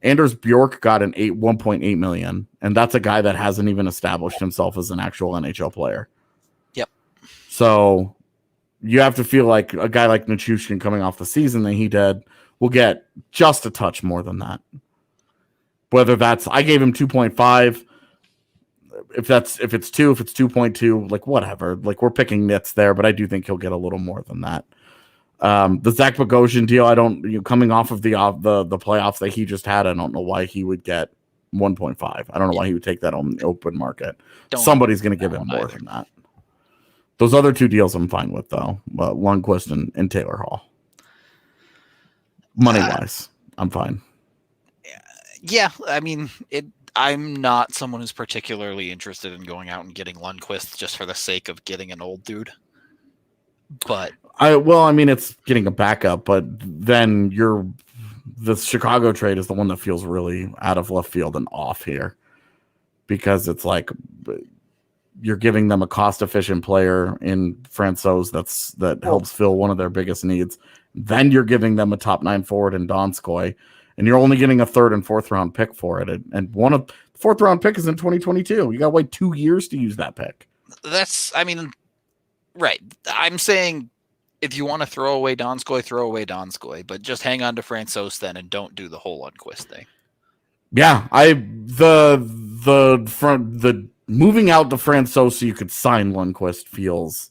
Speaker 2: Anders Bjork got an 1.8 million, and that's a guy that hasn't even established himself as an actual NHL player.
Speaker 1: Yep.
Speaker 2: So you have to feel like a guy like Nichushkin coming off the season that he did will get just a touch more than that. Whether that's, I gave him 2.5. if it's 2, if it's 2.2, like whatever. Like we're picking nits there, but I do think he'll get a little more than that. The Zach Bogosian deal, I don't coming off of the playoffs that he just had, I don't know why he would get 1.5. I don't know why he would take that on the open market. Somebody's going to give him more than that. Those other 2 deals I'm fine with though. Lundqvist and Taylor Hall. Money wise, I'm fine.
Speaker 1: Yeah, I mean, I'm not someone who's particularly interested in going out and getting Lundqvist just for the sake of getting an old dude. But
Speaker 2: it's getting a backup, but then the Chicago trade is the one that feels really out of left field and off here, because it's like you're giving them a cost-efficient player in Francouz that helps fill one of their biggest needs. Then you're giving them a top 9 forward in Donskoy, and you're only getting a 3rd and 4th round pick for it. And one of the 4th round pick is in 2022. You got to wait 2 years to use that pick.
Speaker 1: Right. I'm saying if you want to throw away Donskoy, but just hang on to Francouz then and don't do the whole Lundqvist thing.
Speaker 2: Yeah, the moving out the Francouz so you could sign Lundqvist feels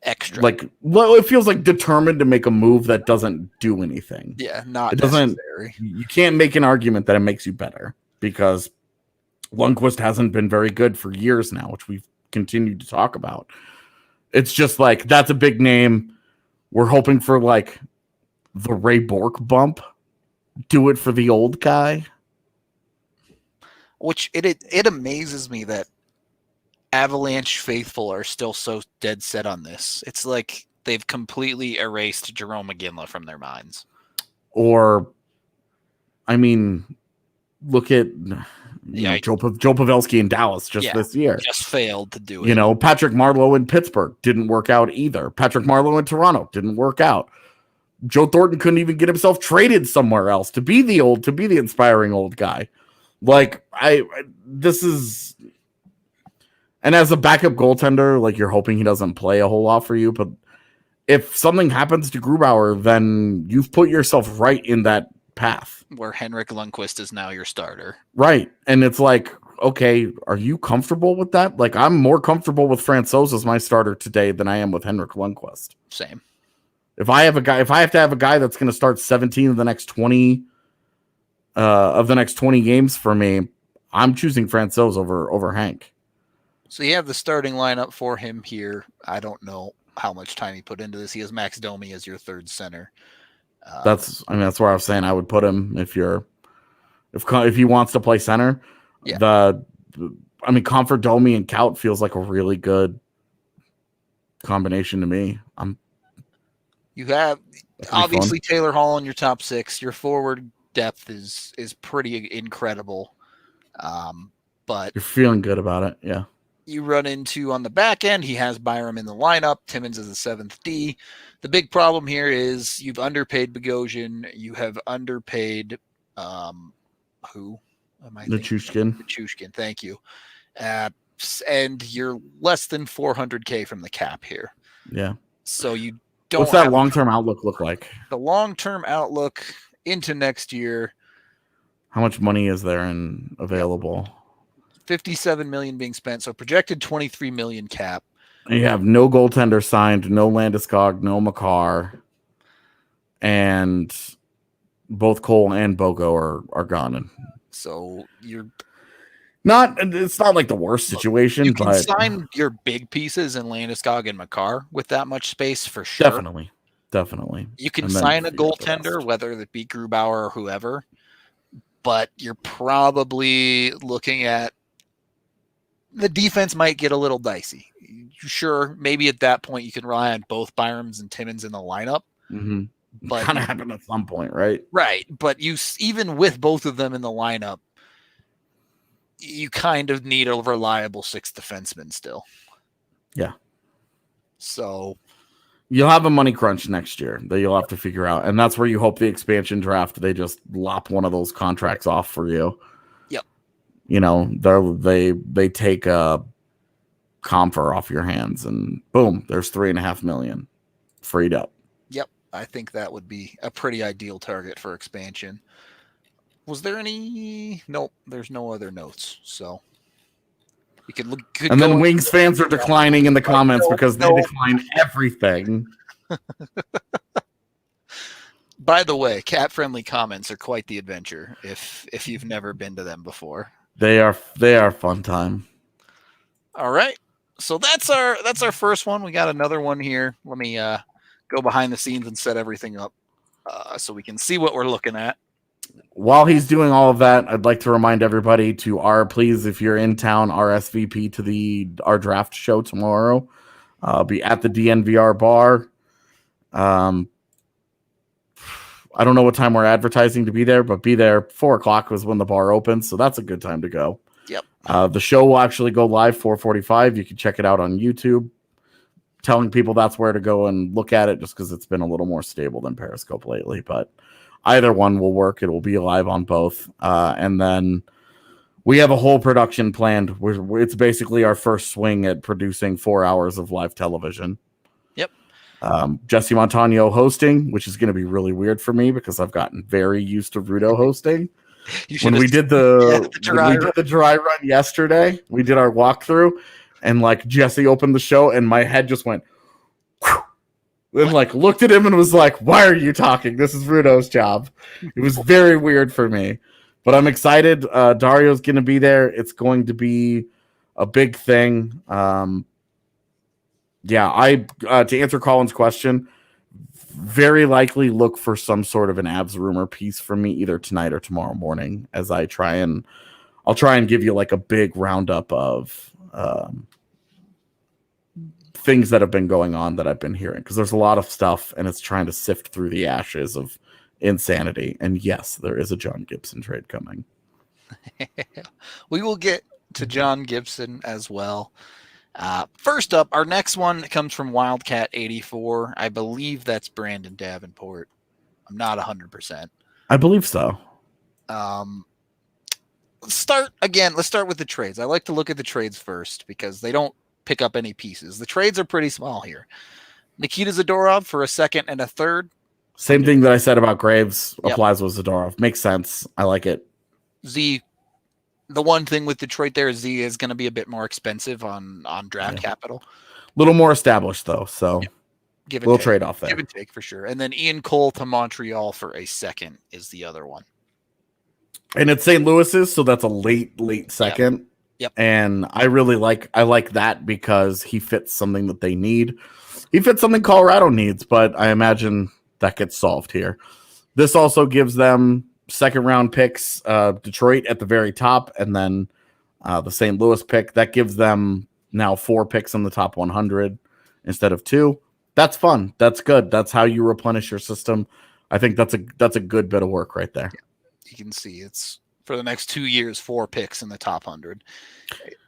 Speaker 1: extra.
Speaker 2: It feels like determined to make a move that doesn't do anything.
Speaker 1: Yeah, not necessary.
Speaker 2: You can't make an argument that it makes you better, because Lundqvist hasn't been very good for years now, which we've continued to talk about. It's just like, that's a big name. We're hoping for like the Ray Bork bump. Do it for the old guy.
Speaker 1: Which it amazes me that Avalanche faithful are still so dead set on this. It's like they've completely erased Jerome McGinley from their minds.
Speaker 2: Or, I mean, look at Joe Pavelski in Dallas this year.
Speaker 1: Just failed to do it.
Speaker 2: Patrick Marleau in Pittsburgh didn't work out either. Patrick Marleau in Toronto didn't work out. Joe Thornton couldn't even get himself traded somewhere else to be the inspiring old guy. Like, this is, and as a backup goaltender, like, you're hoping he doesn't play a whole lot for you, but if something happens to Grubauer, then you've put yourself right in that path
Speaker 1: where Henrik Lundqvist is now your starter.
Speaker 2: Right. And it's like, okay, are you comfortable with that? Like, I'm more comfortable with Francouz as my starter today than I am with Henrik Lundqvist.
Speaker 1: Same.
Speaker 2: If I have to have a guy that's going to start 17 of the next 20 games for me, I'm choosing Francouz over Hank.
Speaker 1: So you have the starting lineup for him here. I don't know how much time he put into this. He has Max Domi as your third center.
Speaker 2: That's where I was saying I would put him if he wants to play center. Yeah. Comfort Domi and Kaut feels like a really good combination to me.
Speaker 1: You have obviously fun. Taylor Hall in your top 6. Your forward depth is pretty incredible. But
Speaker 2: you're feeling good about it, yeah.
Speaker 1: You run into on the back end, he has Byram in the lineup. Timmins is the 7th D. The big problem here is you've underpaid Bogosian. You have underpaid who am I thinking? Nichushkin, thank you. And you're less than $400K from the cap here.
Speaker 2: Yeah.
Speaker 1: So you don't.
Speaker 2: What's that long-term outlook look like?
Speaker 1: The long-term outlook into next year.
Speaker 2: How much money is there available?
Speaker 1: $57 million being spent, so projected $23 million cap.
Speaker 2: And you have no goaltender signed, no Landeskog, no Makar, and both Cole and Bogo are gone.
Speaker 1: So
Speaker 2: it's not like the worst situation.
Speaker 1: You can sign your big pieces in Landeskog and Makar with that much space for sure.
Speaker 2: Definitely.
Speaker 1: You can sign a goaltender, whether it be Grubauer or whoever, but you're probably looking at the defense might get a little dicey. Sure, maybe at that point you can rely on both Byrams and Timmins in the lineup.
Speaker 2: Mm-hmm. But kind of happen at some point, right?
Speaker 1: Right, but even with both of them in the lineup, you kind of need a reliable 6th defenseman still.
Speaker 2: Yeah.
Speaker 1: So
Speaker 2: you'll have a money crunch next year that you'll have to figure out, and that's where you hope the expansion draft they just lop one of those contracts off for you.
Speaker 1: Yep.
Speaker 2: They take a Comfer off your hands, and boom, there's $3.5 million freed up.
Speaker 1: Yep, I think that would be a pretty ideal target for expansion. Was there any? Nope, there's no other notes. So You could look.
Speaker 2: And then Wings fans are declining in the comments because they decline everything.
Speaker 1: By the way, cat-friendly comments are quite the adventure if you've never been to them before.
Speaker 2: They are fun time.
Speaker 1: All right. So that's our first one. We got another one here. Let me go behind the scenes and set everything up so we can see what we're looking at.
Speaker 2: While he's doing all of that, I'd like to remind everybody to please, if you're in town, RSVP to our draft show tomorrow. I'll be at the DNVR bar. I don't know what time we're advertising to be there, but be there. 4:00 was when the bar opens, so that's a good time to go.
Speaker 1: Yep.
Speaker 2: The show will actually go live 4:45. You can check it out on YouTube. Telling people that's where to go and look at it just because it's been a little more stable than Periscope lately, but either one will work. It will be live on both. And then we have a whole production planned. It's basically our first swing at producing 4 hours of live television.
Speaker 1: Yep.
Speaker 2: Jesse Montano hosting, which is going to be really weird for me because I've gotten very used to Rudo hosting. When we did the dry run yesterday, we did our walkthrough, and like Jesse opened the show, and my head just went, whew, and like looked at him and was like, "Why are you talking? This is Rudo's job." It was very weird for me, but I'm excited. Dario's going to be there. It's going to be a big thing. To answer Colin's question, very likely look for some sort of an Avs rumor piece from me either tonight or tomorrow morning as I'll try and give you like a big roundup of things that have been going on that I've been hearing, because there's a lot of stuff and it's trying to sift through the ashes of insanity. And yes, there is a John Gibson trade coming.
Speaker 1: We will get to John Gibson as well. First up, our next one comes from Wildcat 84. I believe that's Brandon Davenport. I'm not 100%.
Speaker 2: I believe so.
Speaker 1: Let's start with the trades. I like to look at the trades first because they don't pick up any pieces. The trades are pretty small here. Nikita Zadorov for a second and a third.
Speaker 2: Same thing that I said about Graves applies with Zadorov. Makes sense. I like it.
Speaker 1: The one thing with Detroit there is Z is going to be a bit more expensive on draft capital.
Speaker 2: A little more established, though, so
Speaker 1: we'll
Speaker 2: trade off there.
Speaker 1: Give and take for sure. And then Ian Cole to Montreal for a second is the other one.
Speaker 2: And it's St. Louis's, so that's a late second.
Speaker 1: Yep.
Speaker 2: And I like that because he fits something that they need. He fits something Colorado needs, but I imagine that gets solved here. This also gives them second round picks, Detroit at the very top, and then the St. Louis pick. That gives them now 4 picks in the top 100 instead of 2. That's fun. That's good. That's how you replenish your system. I think that's a good bit of work right there.
Speaker 1: Yeah. You can see it's for the next 2 years, 4 picks in the top 100.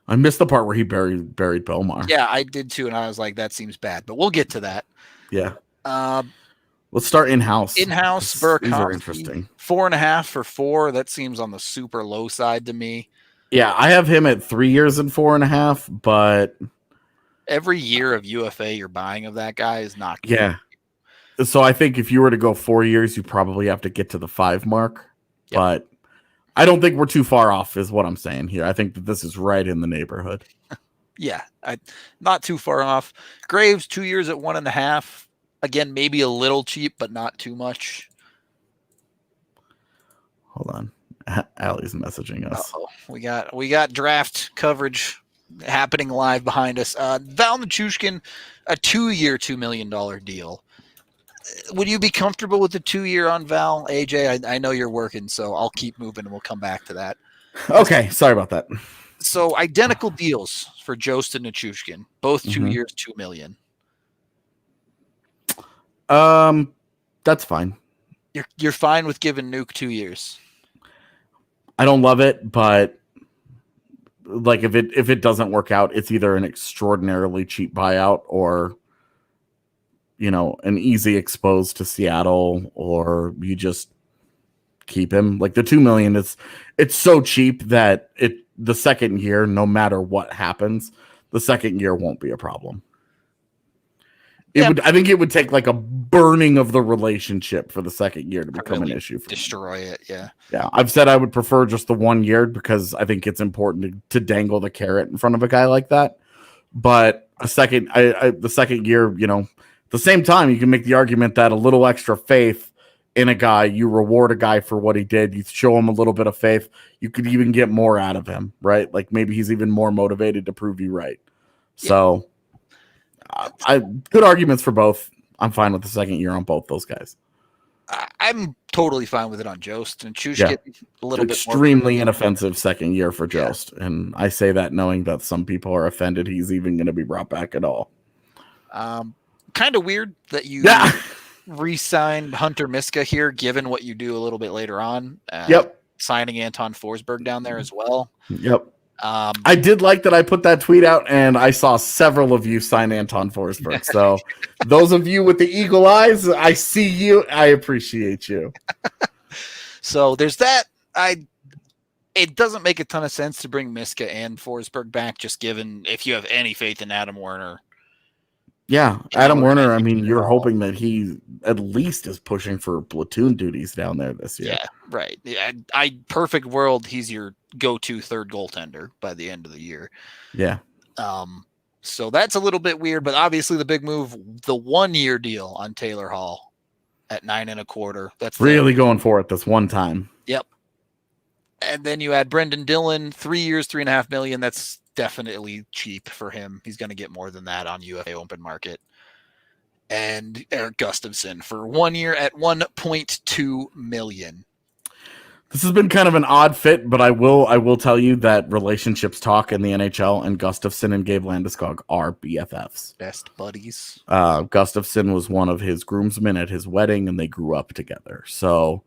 Speaker 2: I missed the part where he buried Belmar.
Speaker 1: Yeah, I did too, and I was like, that seems bad, but we'll get to that.
Speaker 2: Yeah. Let's start in-house.
Speaker 1: Burke.
Speaker 2: These are interesting.
Speaker 1: 4.5 for 4. That seems on the super low side to me.
Speaker 2: Yeah, I have him at 3 years and 4.5, but
Speaker 1: every year of UFA you're buying of that guy is not good.
Speaker 2: Yeah. So I think if you were to go 4 years, you probably have to get to the 5 mark. Yep. But I don't think we're too far off is what I'm saying here. I think that this is right in the neighborhood.
Speaker 1: Yeah, not too far off. Graves, 2 years at 1.5. Again, maybe a little cheap, but not too much.
Speaker 2: Hold on. Allie's messaging us.
Speaker 1: Uh-oh. We got draft coverage happening live behind us. Val Nichushkin, a 2-year, $2 million deal. Would you be comfortable with the 2-year on Val? AJ, I know you're working, so I'll keep moving and we'll come back to that.
Speaker 2: Okay, sorry about that.
Speaker 1: So identical deals for Jost and Nichushkin, both 2 years, $2 million.
Speaker 2: That's fine.
Speaker 1: You're fine with giving Nuke 2 years.
Speaker 2: I don't love it, but like if it doesn't work out, it's either an extraordinarily cheap buyout or an easy expose to Seattle, or you just keep him. Like the $2 million it's so cheap that the second year, no matter what happens, the second year won't be a problem. I think it would take like a burning of the relationship for the second year to become
Speaker 1: really
Speaker 2: an issue.
Speaker 1: Destroy it. Yeah.
Speaker 2: Yeah. I've said I would prefer just the 1 year because I think it's important to dangle the carrot in front of a guy like that. But the second year, the same time, you can make the argument that a little extra faith in a guy, you reward a guy for what he did. You show him a little bit of faith. You could even get more out of him, right? Like maybe he's even more motivated to prove you right. So good arguments for both. I'm fine with the second year on both those guys.
Speaker 1: I'm totally fine with it on Jost and Chush getting a little bit
Speaker 2: extremely inoffensive second year for Jost, and I say that knowing that some people are offended he's even going to be brought back at all.
Speaker 1: Kind of weird that you re-signed Hunter Miska here, given what you do a little bit later on. Signing Anton Forsberg down there as well.
Speaker 2: Yep. I did like that I put that tweet out, and I saw several of you sign Anton Forsberg. So those of you with the eagle eyes, I see you. I appreciate you.
Speaker 1: So there's that. It doesn't make a ton of sense to bring Miska and Forsberg back, just given if you have any faith in Adam Werner.
Speaker 2: Yeah, Adam Werner, I mean, you're hoping that he at least is pushing for platoon duties down there this year.
Speaker 1: Yeah, right. Yeah, perfect world, he's your go-to third goaltender by the end of the year.
Speaker 2: Yeah.
Speaker 1: So that's a little bit weird, but obviously the big move, the 1 year deal on Taylor Hall at $9.25. That's
Speaker 2: really going for it this one time.
Speaker 1: Yep. And then you add Brendan Dillon, 3 years, $3.5 million. That's definitely cheap for him. He's going to get more than that on UFA open market. And Eric Gustafsson for 1 year at $1.2 million.
Speaker 2: This has been kind of an odd fit, but I will tell you that relationships talk in the NHL, and Gustafsson and Gabe Landeskog are BFFs.
Speaker 1: Best buddies.
Speaker 2: Gustafsson was one of his groomsmen at his wedding, and they grew up together. So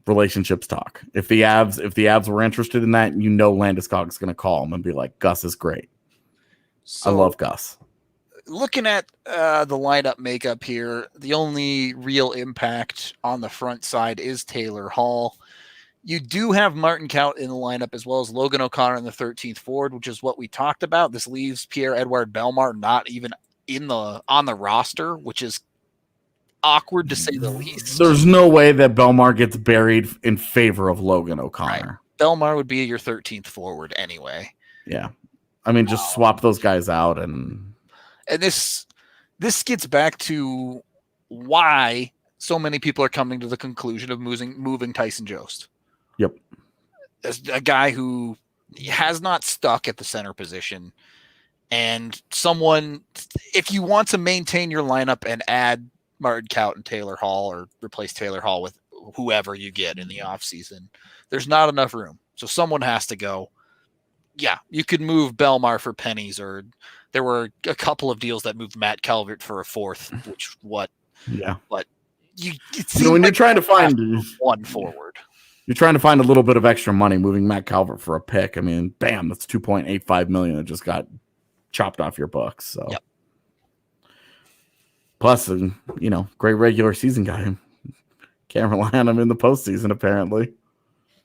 Speaker 2: relationships talk. If the Avs were interested in that, Landeskog's going to call him and be like, Gus is great. So, I love Gus.
Speaker 1: Looking at the lineup makeup here, the only real impact on the front side is Taylor Hall. You do have Martin Kaut in the lineup as well as Logan O'Connor in the 13th forward, which is what we talked about. This leaves Pierre-Edouard Bellemare not even on the roster, which is awkward to say the least.
Speaker 2: There's no way that Bellemare gets buried in favor of Logan O'Connor.
Speaker 1: Right. Bellemare would be your 13th forward anyway.
Speaker 2: Yeah. I mean, just swap those guys out and
Speaker 1: this gets back to why so many people are coming to the conclusion of moving Tyson Jost.
Speaker 2: Yep.
Speaker 1: As a guy who has not stuck at the center position, and someone, if you want to maintain your lineup and add Martin Kaut and Taylor Hall, or replace Taylor Hall with whoever you get in the offseason, there's not enough room. So someone has to go. Yeah, you could move Bellemare for pennies, or there were a couple of deals that moved Matt Calvert for a fourth, but when
Speaker 2: you're trying to find
Speaker 1: one forward,
Speaker 2: you're trying to find a little bit of extra money moving Matt Calvert for a pick. I mean, bam, that's $2.85 million that just got chopped off your books. So, plus, great regular season guy. Can't rely on him in the postseason, apparently.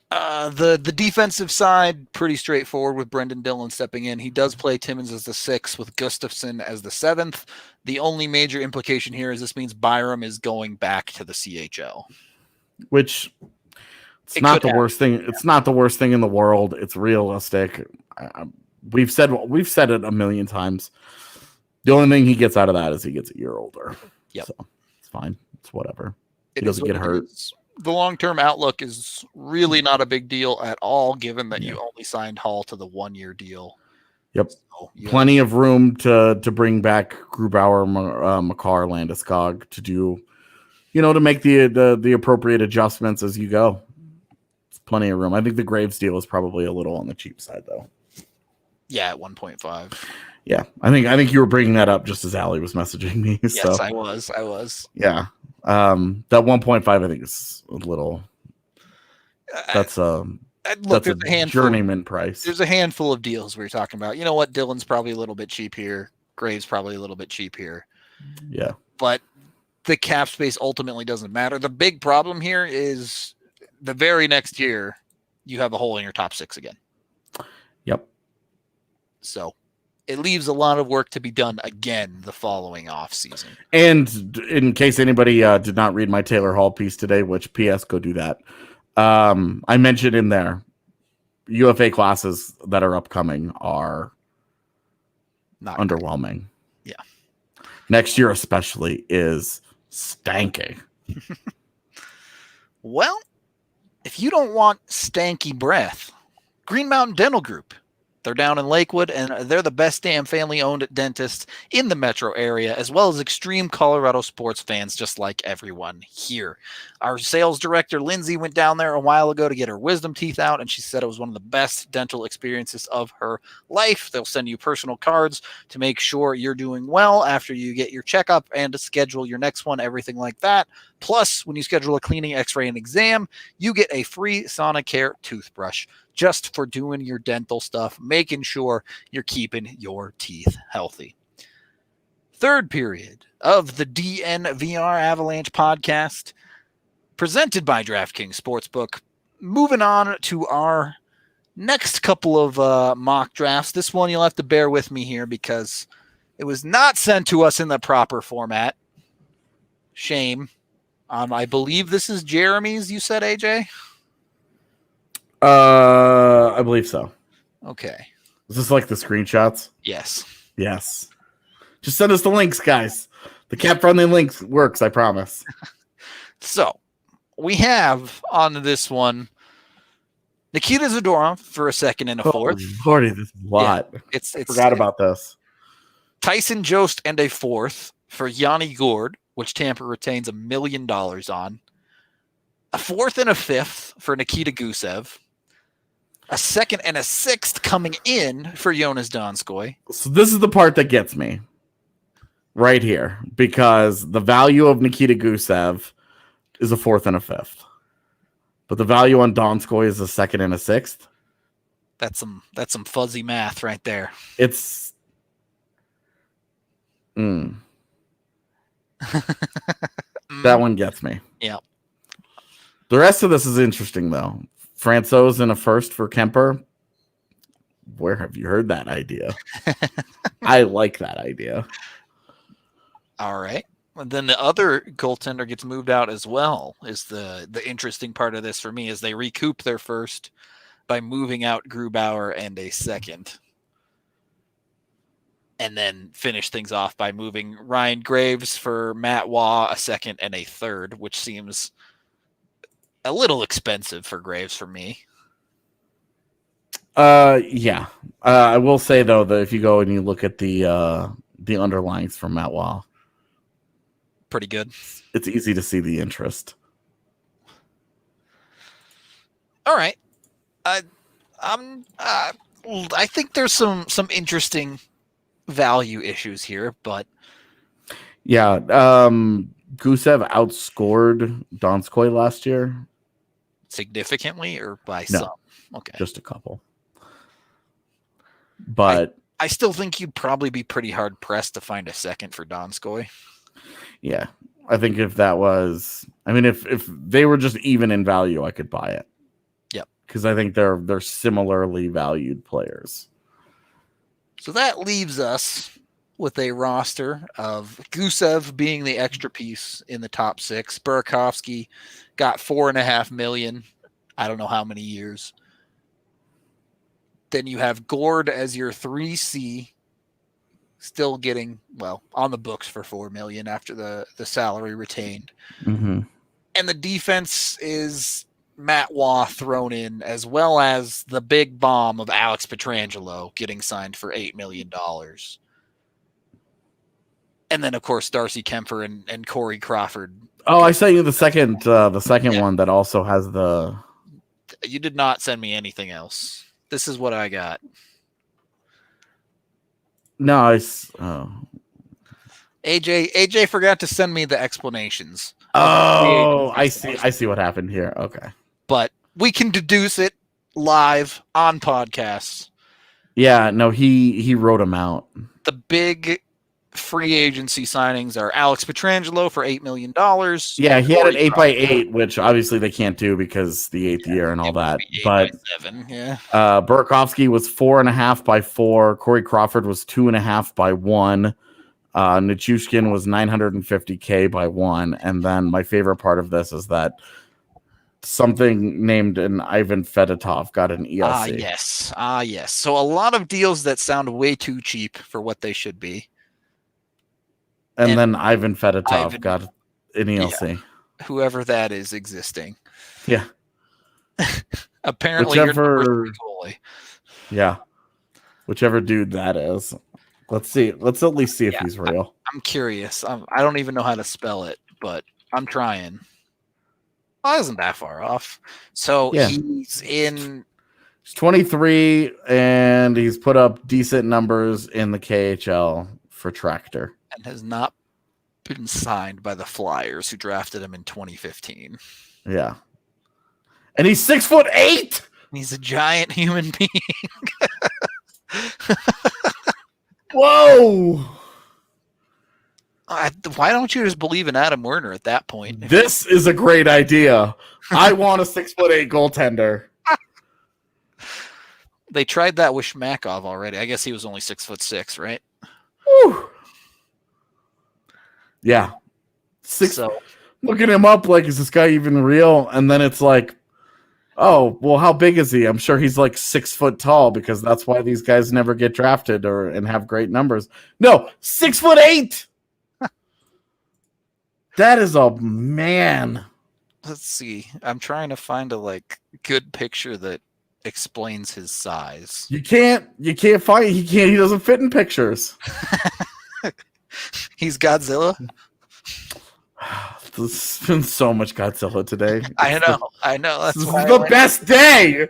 Speaker 1: The defensive side, pretty straightforward with Brendan Dillon stepping in. He does play Timmins as the 6th with Gustafsson as the 7th. The only major implication here is this means Byram is going back to the CHL.
Speaker 2: Which it's not the worst thing. It's not the worst thing in the world. It's realistic. We've said it a million times. The only thing he gets out of that is he gets a year older.
Speaker 1: Yep.
Speaker 2: So it's fine. It's whatever. He doesn't get hurt.
Speaker 1: The long-term outlook is really not a big deal at all, given that you only signed Hall to the 1 year deal.
Speaker 2: Yep. So, plenty of room to bring back Grubauer, Makar, Landeskog to do, to make the appropriate adjustments as you go. It's plenty of room. I think the Graves deal is probably a little on the cheap side, though.
Speaker 1: Yeah, at 1.5.
Speaker 2: Yeah, I think you were bringing that up just as Allie was messaging me.
Speaker 1: Yes,
Speaker 2: so.
Speaker 1: I was.
Speaker 2: Yeah. That 1.5, I think, is a little. That's a journeyman price.
Speaker 1: There's a handful of deals we're talking about. You know what? Dillon's probably a little bit cheap here. Graves probably a little bit cheap here.
Speaker 2: Yeah.
Speaker 1: But the cap space ultimately doesn't matter. The big problem here is the very next year, you have a hole in your top 6 again.
Speaker 2: Yep.
Speaker 1: So it leaves a lot of work to be done again the following offseason.
Speaker 2: And in case anybody did not read my Taylor Hall piece today, which P.S. go do that, I mentioned in there UFA classes that are upcoming are
Speaker 1: Not
Speaker 2: underwhelming.
Speaker 1: Yeah.
Speaker 2: Next year especially is stanky.
Speaker 1: Well, if you don't want stanky breath, Green Mountain Dental Group. They're down in Lakewood, and they're the best damn family-owned dentist in the metro area, as well as extreme Colorado sports fans, just like everyone here. Our sales director, Lindsay, went down there a while ago to get her wisdom teeth out, and she said it was one of the best dental experiences of her life. They'll send you personal cards to make sure you're doing well after you get your checkup and to schedule your next one, everything like that. Plus, when you schedule a cleaning, x-ray, and exam, you get a free Sonicare toothbrush just for doing your dental stuff, making sure you're keeping your teeth healthy. Third period of the DNVR Avalanche Podcast, presented by DraftKings Sportsbook. Moving on to our next couple of mock drafts. This one you'll have to bear with me here because it was not sent to us in the proper format. Shame. I believe this is Jeremy's, you said, AJ?
Speaker 2: I believe so.
Speaker 1: Okay.
Speaker 2: Is this like the screenshots?
Speaker 1: Yes.
Speaker 2: Yes. Just send us the links, guys. The cat-friendly links works, I promise.
Speaker 1: So, we have on this one Nikita Zadorov for a second and a fourth.
Speaker 2: Lordy, this is a lot.
Speaker 1: Yeah,
Speaker 2: I forgot about this.
Speaker 1: Tyson Jost and a fourth for Yanni Gourde, which Tampa retains $1 million on. A fourth and a fifth for Nikita Gusev. A second and a sixth coming in for Jonas Donskoy.
Speaker 2: So this is the part that gets me right here, because the value of Nikita Gusev is a fourth and a fifth, but the value on Donskoy is a second and a sixth.
Speaker 1: That's some fuzzy math right there.
Speaker 2: It's that one gets me.
Speaker 1: Yeah.
Speaker 2: The rest of this is interesting though. Francouz in a first for Kemper. Where have you heard that idea? I like that idea.
Speaker 1: All right. And then the other goaltender gets moved out as well is the interesting part of this for me is they recoup their first by moving out Grubauer and a second. And then finish things off by moving Ryan Graves for Matt Waugh, a second and a third, which seems a little expensive for Graves for me.
Speaker 2: Yeah. I will say though that if you go and you look at the underlines for Matt Waugh,
Speaker 1: pretty good.
Speaker 2: It's easy to see the interest.
Speaker 1: All right. I think there's some interesting value issues here, but
Speaker 2: yeah, Gusev outscored Donskoy last year.
Speaker 1: Significantly or by
Speaker 2: No,
Speaker 1: some? Okay.
Speaker 2: Just a couple. But
Speaker 1: I still think you'd probably be pretty hard pressed to find a second for Donskoy.
Speaker 2: Yeah. I think if that was, I mean, if they were just even in value, I could buy it.
Speaker 1: Yep.
Speaker 2: Because I think they're similarly valued players.
Speaker 1: So that leaves us with a roster of Gusev being the extra piece in the top six. Burakovsky got $4.5 million. I don't know how many years. Then you have Gourde as your 3C, still getting, well, on the books for $4 million after the salary retained.
Speaker 2: Mm-hmm.
Speaker 1: And the defense is Matt Waugh thrown in, as well as the big bomb of Alex Pietrangelo getting signed for $8 million. And then, of course, Darcy Kemper and Corey Crawford.
Speaker 2: Oh, I sent you the second one that also has the...
Speaker 1: You did not send me anything else. This is what I got.
Speaker 2: No,
Speaker 1: AJ forgot to send me the explanations.
Speaker 2: Oh, I see what happened here. Okay.
Speaker 1: But we can deduce it live on podcasts.
Speaker 2: Yeah, no, he wrote them out.
Speaker 1: The big free agency signings are Alex Pietrangelo for $8 million.
Speaker 2: Yeah, he had an
Speaker 1: Corey
Speaker 2: 8x8, which obviously they can't do because the eighth year and all that. But
Speaker 1: 8x7, yeah.
Speaker 2: Burakovsky was 4.5x4. Corey Crawford was 2.5x1. Nichushkin was $950K by 1. And then my favorite part of this is that something named an Ivan Fedotov got an ELC.
Speaker 1: Yes. So a lot of deals that sound way too cheap for what they should be.
Speaker 2: And then Ivan Fedotov got an ELC.
Speaker 1: Yeah, whoever that is existing.
Speaker 2: Yeah.
Speaker 1: Apparently
Speaker 2: whichever goalie. Yeah. Whichever dude that is. Let's see. Let's at least see if he's real.
Speaker 1: I'm curious. I don't even know how to spell it, but I'm trying. Well, isn't that far off. So he's
Speaker 2: 23 and he's put up decent numbers in the KHL for Tractor.
Speaker 1: And has not been signed by the Flyers, who drafted him in 2015.
Speaker 2: Yeah. And he's 6'8".
Speaker 1: He's a giant human being.
Speaker 2: Whoa.
Speaker 1: Why don't you just believe in Adam Werner at that point?
Speaker 2: This is a great idea. I want a 6'8" goaltender.
Speaker 1: They tried that with Shmakov already. I guess he was only 6'6", right?
Speaker 2: Whew. Yeah. Looking him up, like, is this guy even real? And then it's like, oh, well, how big is he? I'm sure he's like 6 foot tall because that's why these guys never get drafted and have great numbers. No, 6'8". That is a man.
Speaker 1: Let's see. I'm trying to find a good picture that explains his size.
Speaker 2: You can't find. He doesn't fit in pictures.
Speaker 1: He's Godzilla.
Speaker 2: There's been so much Godzilla today.
Speaker 1: I know. That's
Speaker 2: this is the best day.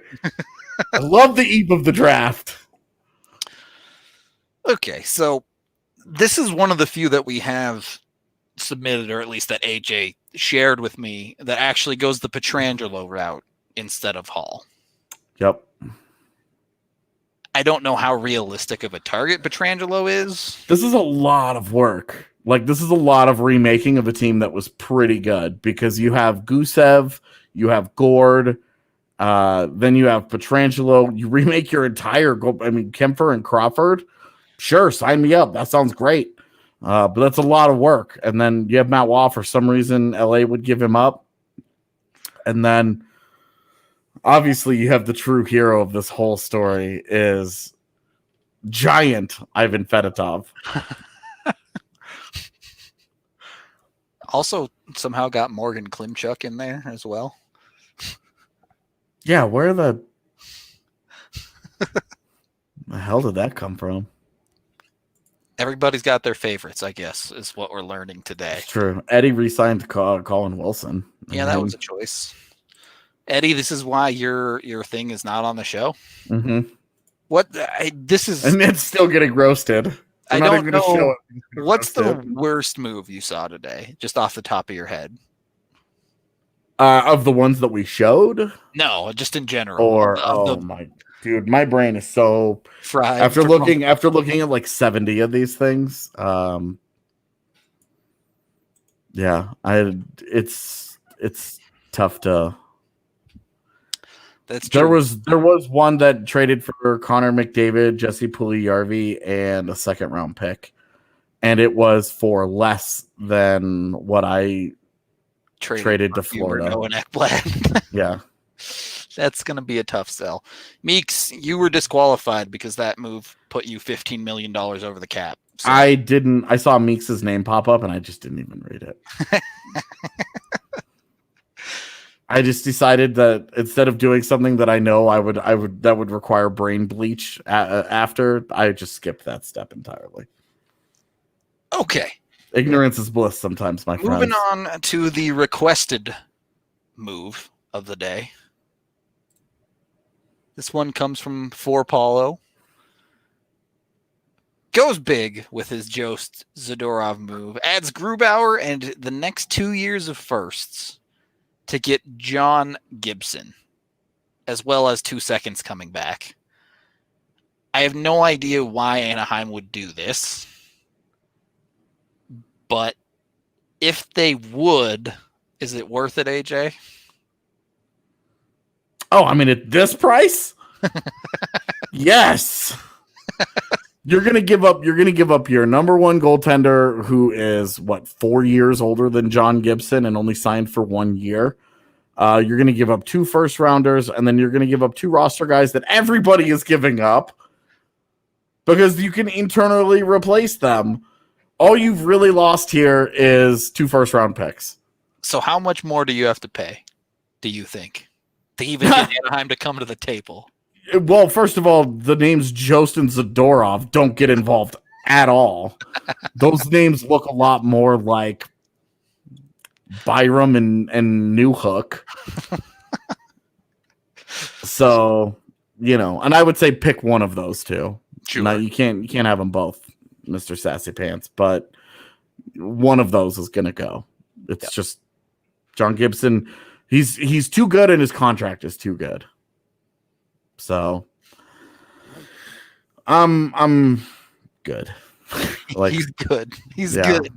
Speaker 2: I love the eve of the draft.
Speaker 1: Okay, so this is one of the few that we have submitted, or at least that AJ shared with me, that actually goes the Pietrangelo route instead of Hall.
Speaker 2: Yep.
Speaker 1: I don't know how realistic of a target Pietrangelo is.
Speaker 2: This is a lot of work. This is a lot of remaking of a team that was pretty good because you have Gusev, you have Gord, then you have Pietrangelo. You remake your entire Kemper and Crawford. Sure, sign me up. That sounds great. But that's a lot of work. And then you have Matt Wall. For some reason, LA would give him up. And then obviously you have the true hero of this whole story is giant Ivan Fedotov.
Speaker 1: Also somehow got Morgan Klimchuk in there as well.
Speaker 2: Yeah, where the hell did that come from?
Speaker 1: Everybody's got their favorites, I guess, is what we're learning today.
Speaker 2: It's true. Eddie re-signed Colin Wilson.
Speaker 1: Yeah, that was a choice. Eddie, this is why your thing is not on the show.
Speaker 2: Mm-hmm.
Speaker 1: This is,
Speaker 2: and it's still getting roasted.
Speaker 1: I don't know. What's the worst move you saw today, just off the top of your head?
Speaker 2: Of the ones that we showed?
Speaker 1: No, just in general.
Speaker 2: Or my dude, my brain is so
Speaker 1: fried.
Speaker 2: After looking at like 70 of these things, yeah, it's tough to.
Speaker 1: That's true.
Speaker 2: There was one that traded for Connor McDavid, Jesse Puljujarvi, and a second round pick, and it was for less than what I traded to Florida. Yeah,
Speaker 1: that's gonna be a tough sell. Meeks, you were disqualified because that move put you $15 million over the cap. So.
Speaker 2: I saw Meeks' name pop up, and I just didn't even read it. I just decided that instead of doing something that I know that would require brain bleach after, I just skipped that step entirely.
Speaker 1: Okay.
Speaker 2: Ignorance is bliss sometimes, my friend.
Speaker 1: Moving on to the requested move of the day. This one comes from For Paulo. Goes big with his Jost Zadorov move. Adds Grubauer and the next 2 years of firsts to get John Gibson, as well as 2 seconds coming back. I have no idea why Anaheim would do this. But if they would, is it worth it, AJ?
Speaker 2: Oh, I mean, at this price? Yes. You're gonna give up your number one goaltender, who is 4 years older than John Gibson and only signed for 1 year. You're gonna give up 2 first rounders, and then you're gonna give up 2 roster guys that everybody is giving up because you can internally replace them. All you've really lost here is 2 first round picks.
Speaker 1: So how much more do you have to pay, do you think, to even get Anaheim to come to the table?
Speaker 2: Well, first of all, the names Jost and Zadorov don't get involved at all. Those names look a lot more like Byram and Newhook. So, and I would say pick one of those two.
Speaker 1: Sure.
Speaker 2: Now, you can't have them both, Mr. Sassy Pants, but one of those is going to go. It's just John Gibson. He's too good, and his contract is too good. So, I'm good.
Speaker 1: He's good. He's good.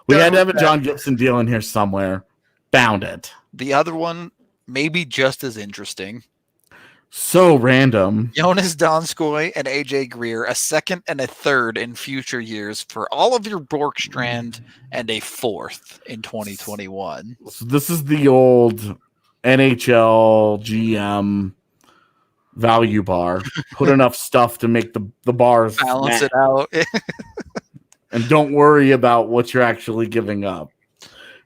Speaker 2: We had to have a John Gibson deal in here somewhere. Found it.
Speaker 1: The other one, maybe just as interesting.
Speaker 2: So random.
Speaker 1: Jonas Donskoy and AJ Greer, a second and a third in future years for all of your Bjorkstrand and a fourth in 2021.
Speaker 2: So this is the old NHL GM value bar. Put enough stuff to make the bars
Speaker 1: balance it out.
Speaker 2: And don't worry about what you're actually giving up.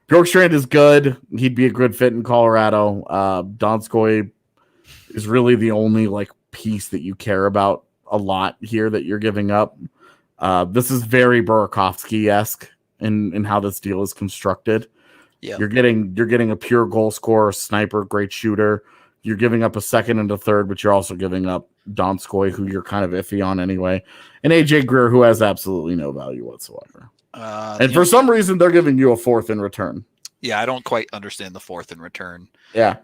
Speaker 2: Bjorkstrand is good. He'd be a good fit in Colorado. Donskoy is really the only piece that you care about a lot here that you're giving up. This is very Burakovsky-esque in how this deal is constructed.
Speaker 1: Yeah.
Speaker 2: You're getting a pure goal scorer, sniper, great shooter. You're giving up a second and a third, but you're also giving up Donskoy, who you're kind of iffy on anyway, and AJ Greer, who has absolutely no value whatsoever. And for some reason, they're giving you a fourth in return.
Speaker 1: Yeah, I don't quite understand the fourth in return.
Speaker 2: Yeah.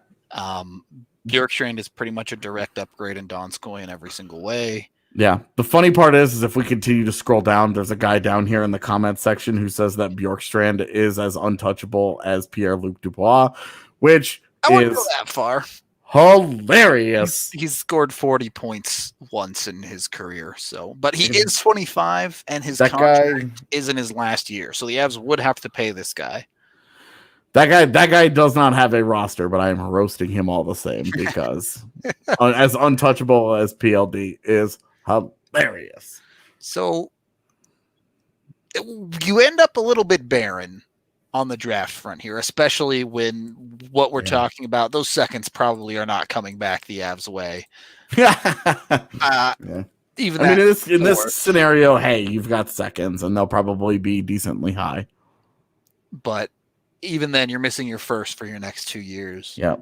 Speaker 1: Bjorkstrand is pretty much a direct upgrade in Donskoy in every single way.
Speaker 2: Yeah. The funny part is if we continue to scroll down, there's a guy down here in the comment section who says that Bjorkstrand is as untouchable as Pierre-Luc Dubois, which
Speaker 1: I wouldn't go that far.
Speaker 2: Hilarious.
Speaker 1: He's scored 40 points once in his career, but he is 25 and his contract is in his last year. So the Avs would have to pay this guy.
Speaker 2: That guy does not have a roster, but I am roasting him all the same because as untouchable as PLD is hilarious.
Speaker 1: So you end up a little bit barren on the draft front here, especially when what we're talking about, those seconds probably are not coming back the Avs way. Even
Speaker 2: in this scenario, hey, you've got seconds and they'll probably be decently high.
Speaker 1: But even then, you're missing your first for your next 2 years.
Speaker 2: Yeah.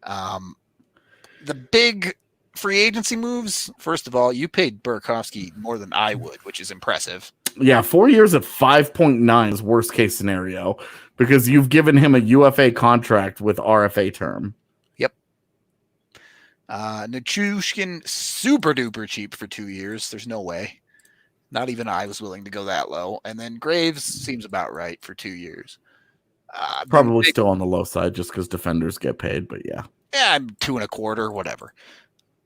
Speaker 1: The big free agency moves, first of all, you paid Burakovsky more than I would, which is impressive.
Speaker 2: Yeah, 4 years at 5.9 is worst case scenario because you've given him a UFA contract with RFA term.
Speaker 1: Yep. Nichushkin, super duper cheap for 2 years. There's no way. Not even I was willing to go that low. And then Graves seems about right for 2 years.
Speaker 2: Probably still on the low side just because defenders get paid, but yeah.
Speaker 1: Yeah, I'm 2.25, whatever.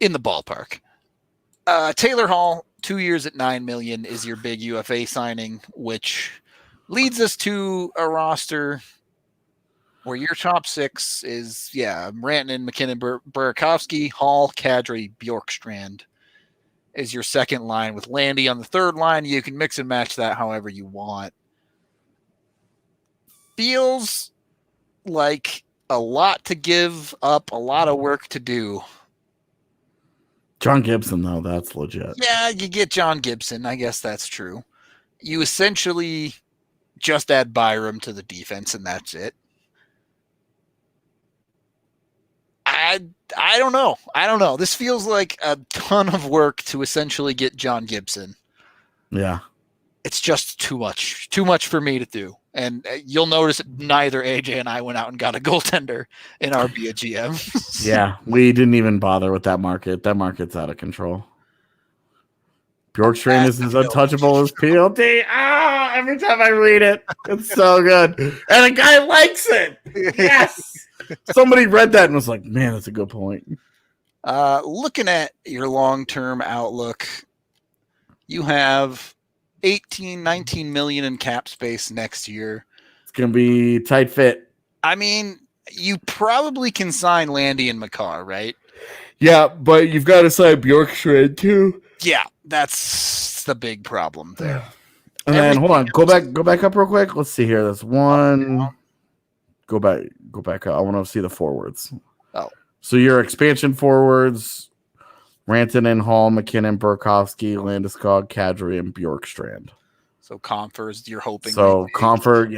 Speaker 1: In the ballpark. Taylor Hall, 2 years at $9 million is your big UFA signing, which leads us to a roster where your top six is, Rantanen, McKinnon, Burakovsky, Hall, Kadri, Bjorkstrand is your second line with Landy on the third line. You can mix and match that however you want. Feels like a lot to give up, a lot of work to do.
Speaker 2: John Gibson, though, that's legit.
Speaker 1: Yeah, you get John Gibson. I guess that's true. You essentially just add Byram to the defense, and that's it. I don't know. This feels like a ton of work to essentially get John Gibson.
Speaker 2: Yeah.
Speaker 1: It's just too much. Too much for me to do. And you'll notice neither AJ and I went out and got a goaltender in our Be a GM.
Speaker 2: Yeah, we didn't even bother with that market. That market's out of control. Bjorkstrand is as untouchable as PLD. Ah, every time I read it, it's so good. And a guy likes it. Yes. Somebody read that and was like, man, that's a good point.
Speaker 1: Looking at your long-term outlook, you have 19 million in cap space next year.
Speaker 2: It's going to be tight fit.
Speaker 1: I mean, you probably can sign Landy and Makar, right?
Speaker 2: Yeah, but you've got to sign Bjorkstrand too.
Speaker 1: Yeah, that's the big problem there.
Speaker 2: And then hold on, go back up real quick. Let's see here. That's one. Go back up. I want to see the forwards.
Speaker 1: Oh.
Speaker 2: So your expansion forwards, Rantanen, Hall, McKinnon, Burakovsky, Landeskog, Kadri, and Bjorkstrand.
Speaker 1: So Comfers, you're hoping.
Speaker 2: So Comfort,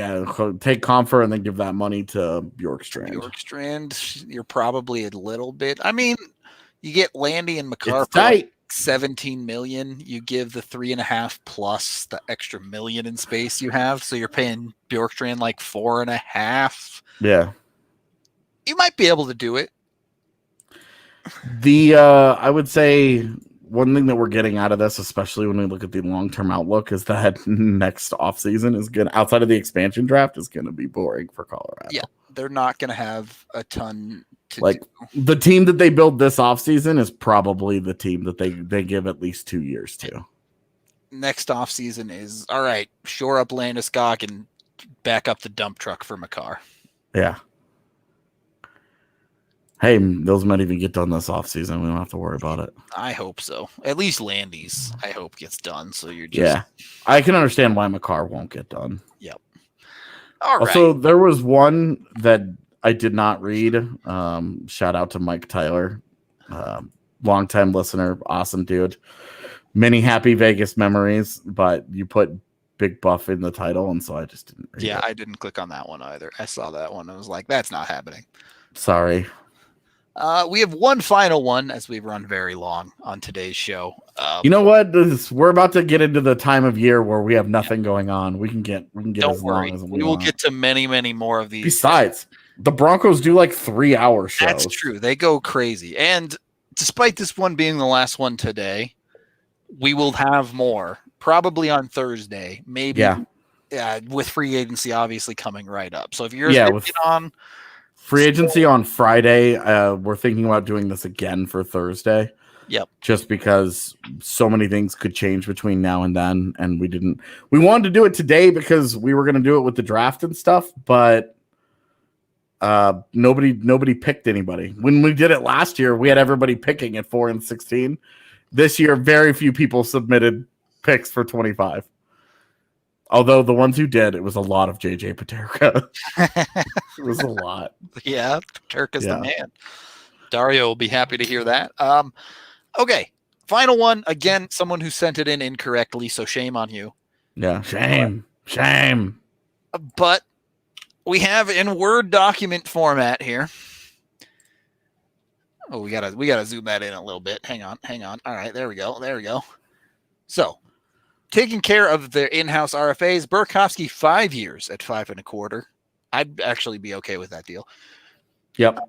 Speaker 2: take Comfort and then give that money to Bjorkstrand.
Speaker 1: Bjorkstrand, you're probably a little bit. I mean, you get Landy and Makar for
Speaker 2: tight.
Speaker 1: 17 million. You give the 3.5 plus the extra million in space you have, so you're paying Bjorkstrand like 4.5.
Speaker 2: Yeah,
Speaker 1: you might be able to do it.
Speaker 2: I would say one thing that we're getting out of this, especially when we look at the long-term outlook, is that next offseason is good. Outside of the expansion draft, is going to be boring for Colorado.
Speaker 1: Yeah, they're not going to have a ton to
Speaker 2: do. The team that they build this offseason is probably the team that they give at least 2 years to.
Speaker 1: Next offseason is, all right, shore up Landeskog and back up the dump truck for Makar.
Speaker 2: Yeah. Hey, those might even get done this offseason. We don't have to worry about it.
Speaker 1: I hope so. At least Landy's, I hope, gets done. So you're just...
Speaker 2: Yeah. I can understand why Makar won't get done.
Speaker 1: Yep. All right.
Speaker 2: Also, there was one that I did not read. Shout out to Mike Tyler. Longtime listener. Awesome dude. Many happy Vegas memories, but you put Big Buff in the title, and so I just didn't read it.
Speaker 1: I didn't click on that one either. I saw that one. I was like, that's not happening.
Speaker 2: Sorry.
Speaker 1: We have one final one, as we've run very long on today's show.
Speaker 2: You know what? We're about to get into the time of year where we have nothing going on. We can get
Speaker 1: Don't
Speaker 2: as
Speaker 1: worry.
Speaker 2: long as
Speaker 1: we will get to many, many more of these.
Speaker 2: Besides, the Broncos do like 3-hour shows.
Speaker 1: That's true. They go crazy. And despite this one being the last one today, we will have more, probably on Thursday, maybe. Yeah. With free agency obviously coming right up. So if you're on
Speaker 2: free agency on Friday, we're thinking about doing this again for Thursday.
Speaker 1: Yep.
Speaker 2: Just because so many things could change between now and then, and we wanted to do it today because we were going to do it with the draft and stuff, but nobody picked anybody. When we did it last year, we had everybody picking at 4 and 16. This year, very few people submitted picks for 25. Although the ones who did, it was a lot of JJ Paterka. It was a lot.
Speaker 1: Yeah, Paterka's the man. Dario will be happy to hear that. Okay, final one. Again, someone who sent it in incorrectly, so shame on you.
Speaker 2: Yeah, shame.
Speaker 1: But we have in Word document format here. Oh, we gotta zoom that in a little bit. Hang on. All right, there we go. So, taking care of their in-house RFAs, Burakovsky 5 years at 5.25. I'd actually be okay with that deal.
Speaker 2: Yep.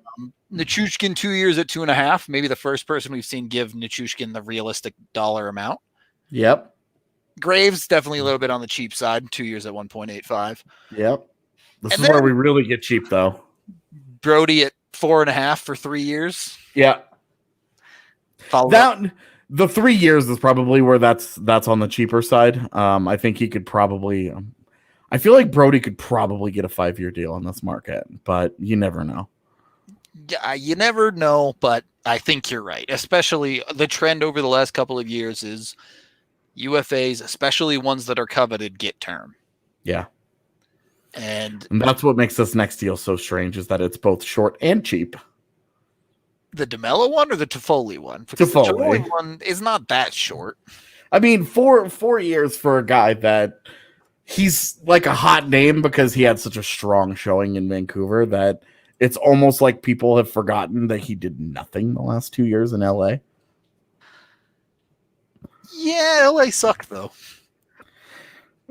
Speaker 1: Nichushkin 2 years at 2.5. Maybe the first person we've seen give Nichushkin the realistic dollar amount.
Speaker 2: Yep.
Speaker 1: Graves definitely a little bit on the cheap side. 2 years at 1.85.
Speaker 2: Yep. This is where we really get cheap, though.
Speaker 1: Brody at 4.5 for 3 years.
Speaker 2: Yeah. The 3 years is probably where that's on the cheaper side. I think he could probably. I feel like Brody could probably get a 5-year deal on this market, but you never know.
Speaker 1: Yeah, you never know, but I think you're right. Especially the trend over the last couple of years is UFAs, especially ones that are coveted, get term.
Speaker 2: Yeah.
Speaker 1: And
Speaker 2: that's what makes this next deal so strange, is that it's both short and cheap.
Speaker 1: The DeMello one or the Toffoli one?
Speaker 2: Because
Speaker 1: the Toffoli one is not that short.
Speaker 2: I mean, 4 years for a guy that he's like a hot name because he had such a strong showing in Vancouver that it's almost like people have forgotten that he did nothing the last 2 years in LA.
Speaker 1: Yeah, LA sucked though.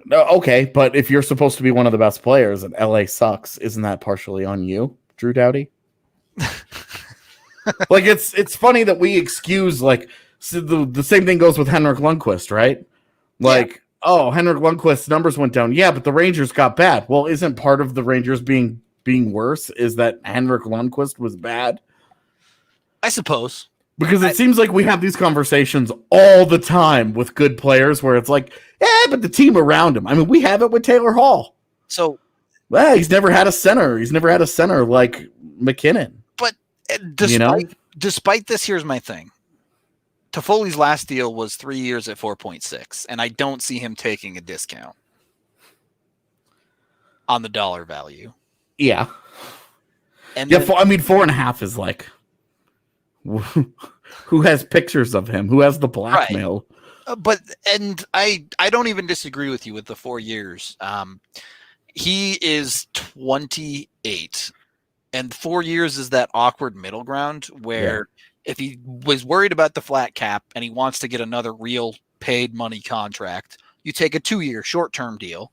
Speaker 2: No, okay, but if you're supposed to be one of the best players and LA sucks, isn't that partially on you, Drew Doughty? Like it's funny that we excuse like So the same thing goes with Henrik Lundqvist, right? Like, Henrik Lundqvist's numbers went down. Yeah, but the Rangers got bad. Well, isn't part of the Rangers being worse is that Henrik Lundqvist was bad?
Speaker 1: I suppose.
Speaker 2: Because it seems like we have these conversations all the time with good players where it's like, but the team around him. I mean, we have it with Taylor Hall.
Speaker 1: So,
Speaker 2: he's never had a center. He's never had a center like McKinnon.
Speaker 1: But despite this, here's my thing. Toffoli's last deal was 3 years at 4.6, and I don't see him taking a discount on the dollar value.
Speaker 2: Yeah.
Speaker 1: And
Speaker 2: then, 4.5 is like, who has pictures of him? Who has the blackmail?
Speaker 1: Right. I don't even disagree with you with the 4 years. He is 28, and 4 years is that awkward middle ground where if he was worried about the flat cap and he wants to get another real paid money contract, you take a 2-year short-term deal,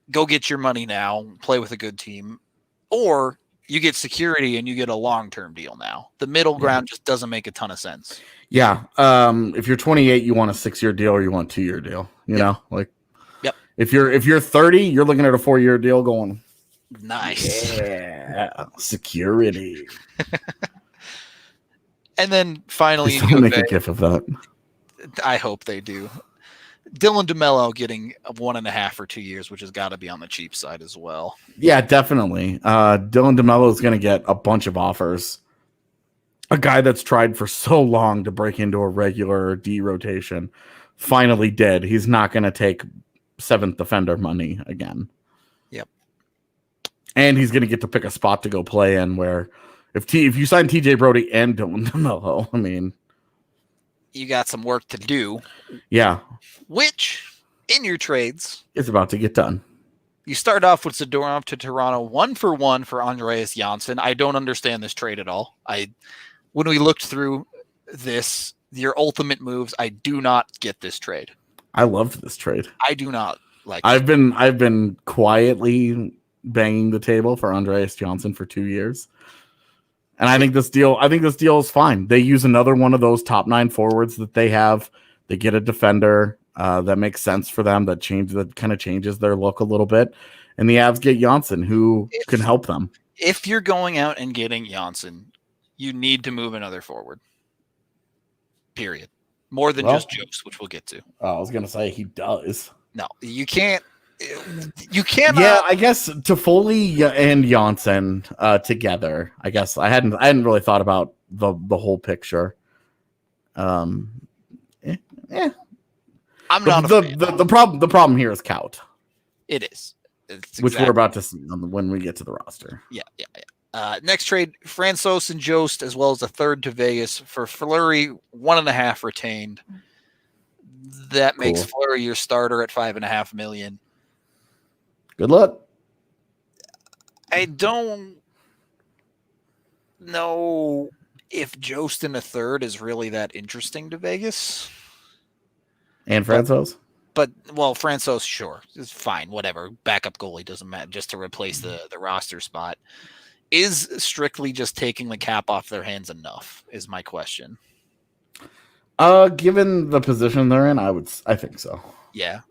Speaker 1: go get your money now, play with a good team, or you get security and you get a long-term deal now. The middle ground just doesn't make a ton of sense.
Speaker 2: Yeah. If you're 28, you want a 6-year deal or you want a 2-year deal, you know, like, if you're 30, you're looking at a 4-year deal going,
Speaker 1: nice.
Speaker 2: Yeah. Security.
Speaker 1: And then finally,
Speaker 2: I'll make a gif of that.
Speaker 1: I hope they do. Dylan DeMello getting 1.5 for 2 years, which has got to be on the cheap side as well.
Speaker 2: Yeah, definitely. Dylan DeMello is going to get a bunch of offers. A guy that's tried for so long to break into a regular D rotation finally did. He's not going to take 7th defender money again.
Speaker 1: Yep.
Speaker 2: And he's going to get to pick a spot to go play in where if you sign TJ Brody and Dylan DeMello, I mean,
Speaker 1: you got some work to do.
Speaker 2: Yeah.
Speaker 1: Which, in your trades,
Speaker 2: is about to get done.
Speaker 1: You start off with Zadorov to Toronto, 1-for-1 for Andreas Janssen. I don't understand this trade at all. When we looked through this, your ultimate moves, I do not get this trade.
Speaker 2: I loved this trade.
Speaker 1: I do not like.
Speaker 2: I've been quietly banging the table for Andreas Janssen for 2 years. And I think this deal is fine. They use another one of those top 9 forwards that they have. They get a defender that makes sense for them. That kind of changes their look a little bit. And the Avs get Janssen, who can help them.
Speaker 1: If you're going out and getting Janssen, you need to move another forward. Period. More than just Jost, which we'll get to.
Speaker 2: I was gonna say he does.
Speaker 1: No, you can't. You can't.
Speaker 2: Yeah, I guess Toffoli and Janssen together. I guess I hadn't really thought about the whole picture.
Speaker 1: I'm not
Speaker 2: the problem here is Kaut.
Speaker 1: It is.
Speaker 2: Which we're about to see when we get to the roster.
Speaker 1: Yeah. Next trade, Francouz and Jost, as well as a third to Vegas for Fleury, 1.5 retained. That makes Fleury your starter at $5.5 million.
Speaker 2: Good luck.
Speaker 1: I don't know if Jost in a third is really that interesting to Vegas.
Speaker 2: And Francouz?
Speaker 1: But Francouz, sure. It's fine. Whatever. Backup goalie doesn't matter. Just to replace the roster spot. Is strictly just taking the cap off their hands enough is my question.
Speaker 2: Given the position they're in, I think so.
Speaker 1: Yeah.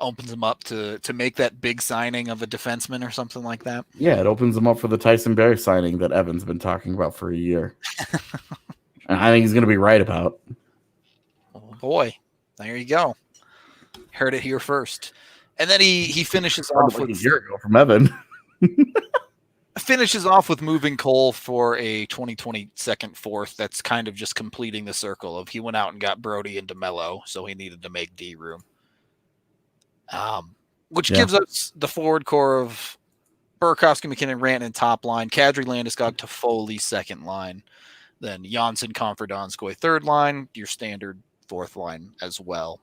Speaker 1: Opens them up to make that big signing of a defenseman or something like that.
Speaker 2: Yeah, it opens them up for the Tyson Barrie signing that Evan's been talking about for a year. And I think he's going to be right about.
Speaker 1: Oh boy, there you go. Heard it here first. And then he finishes off with
Speaker 2: a year ago from Evan.
Speaker 1: Finishes off with moving Cole for a 2020 second fourth. That's kind of just completing the circle of he went out and got Brody and DeMello, so he needed to make D room. Which gives us the forward core of Burakovsky, McKinnon, Rantanen top line, Kadri, Landeskog, Toffoli second line, then Janssen, Comfort, Donskoy third line, your standard fourth line as well.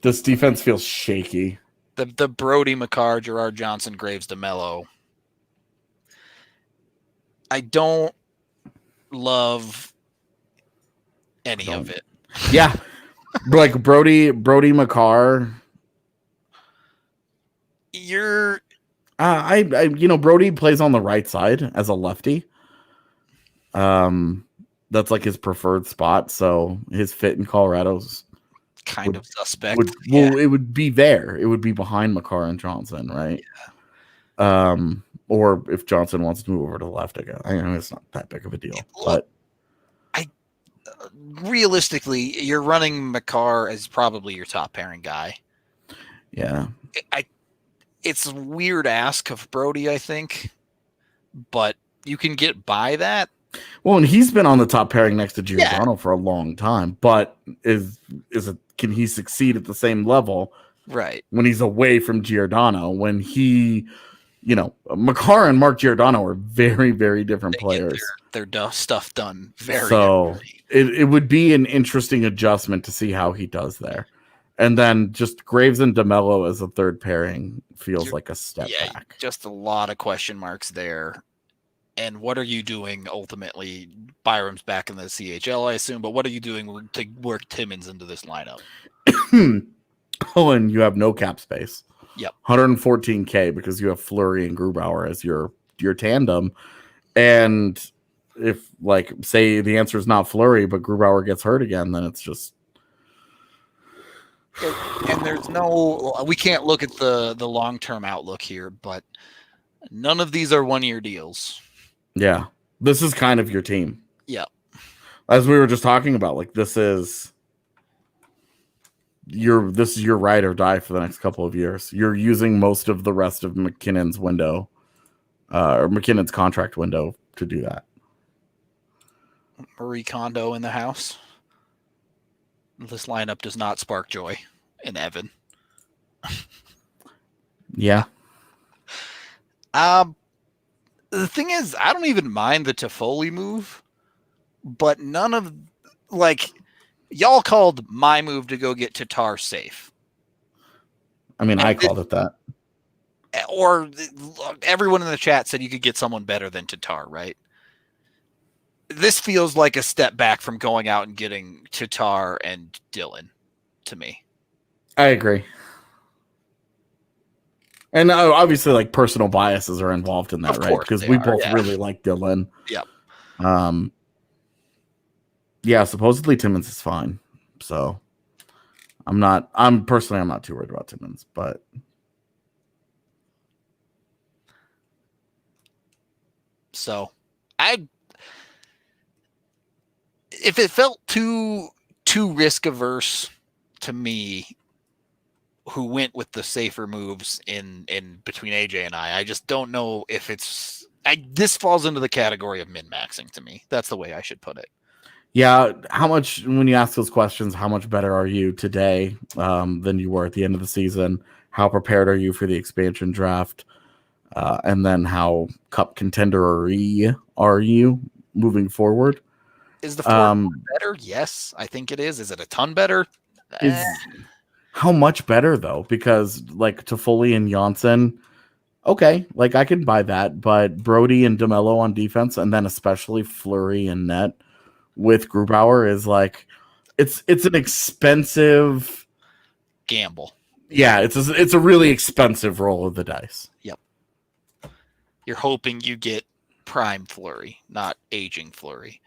Speaker 2: This defense feels shaky.
Speaker 1: The Brody, Makar, Gerard Johnson, Graves, DeMello. I don't love any of it.
Speaker 2: Yeah. Like Brody Makar. Brody plays on the right side as a lefty. That's like his preferred spot. So his fit in Colorado's
Speaker 1: kind of suspect.
Speaker 2: It would be there. It would be behind Makar and Johnson, right? Yeah. Or if Johnson wants to move over to the left again, I know it's not that big of a deal. But
Speaker 1: realistically, you're running Makar as probably your top pairing guy.
Speaker 2: Yeah.
Speaker 1: It's a weird ask of Brody, I think, but you can get by that.
Speaker 2: Well, and he's been on the top pairing next to Giordano for a long time, but can he succeed at the same level?
Speaker 1: Right.
Speaker 2: When he's away from Giordano, when he, Makar and Mark Giordano are very, very different players.
Speaker 1: Their stuff done very.
Speaker 2: So it would be an interesting adjustment to see how he does there. And then just Graves and DeMello as a third pairing feels like a step back.
Speaker 1: Just a lot of question marks there. And what are you doing ultimately? Byram's back in the CHL, I assume, but what are you doing to work Timmins into this lineup?
Speaker 2: And you have no cap space.
Speaker 1: Yep.
Speaker 2: 114K because you have Fleury and Grubauer as your tandem. And if, say the answer is not Fleury, but Grubauer gets hurt again, then it's just...
Speaker 1: And we can't look at the long-term outlook here, but none of these are one-year deals.
Speaker 2: Yeah. This is kind of your team.
Speaker 1: Yeah.
Speaker 2: As we were just talking about, this is your ride or die for the next couple of years. You're using most of the rest of McKinnon's window, or McKinnon's contract window to do that.
Speaker 1: Marie Kondo in the house. This lineup does not spark joy in Evan.
Speaker 2: Yeah.
Speaker 1: The thing is, I don't even mind the Toffoli move, but none of, y'all called my move to go get Tatar safe.
Speaker 2: I mean, I called it that.
Speaker 1: Or everyone in the chat said you could get someone better than Tatar, right? This feels like a step back from going out and getting Tatar and Dylan to me.
Speaker 2: I agree. And obviously, personal biases are involved in that, right? Because we both really like Dylan.
Speaker 1: Yep.
Speaker 2: Yeah, supposedly Timmins is fine. So I'm not too worried about Timmins, but
Speaker 1: so if it felt too risk averse to me, who went with the safer moves in between AJ and I just don't know if this falls into the category of min-maxing to me. That's the way I should put it.
Speaker 2: Yeah. How much, when you ask those questions, how much better are you today than you were at the end of the season? How prepared are you for the expansion draft? And then how cup contender are you moving forward?
Speaker 1: Is the form better? Yes, I think it is. Is it a ton better?
Speaker 2: How much better, though? Because, Toffoli and Janssen, okay, I can buy that. But Brody and DeMello on defense, and then especially Fleury and net with Grubauer is, it's an expensive
Speaker 1: gamble.
Speaker 2: Yeah, it's a really expensive roll of the dice.
Speaker 1: Yep. You're hoping you get prime Fleury, not aging Fleury.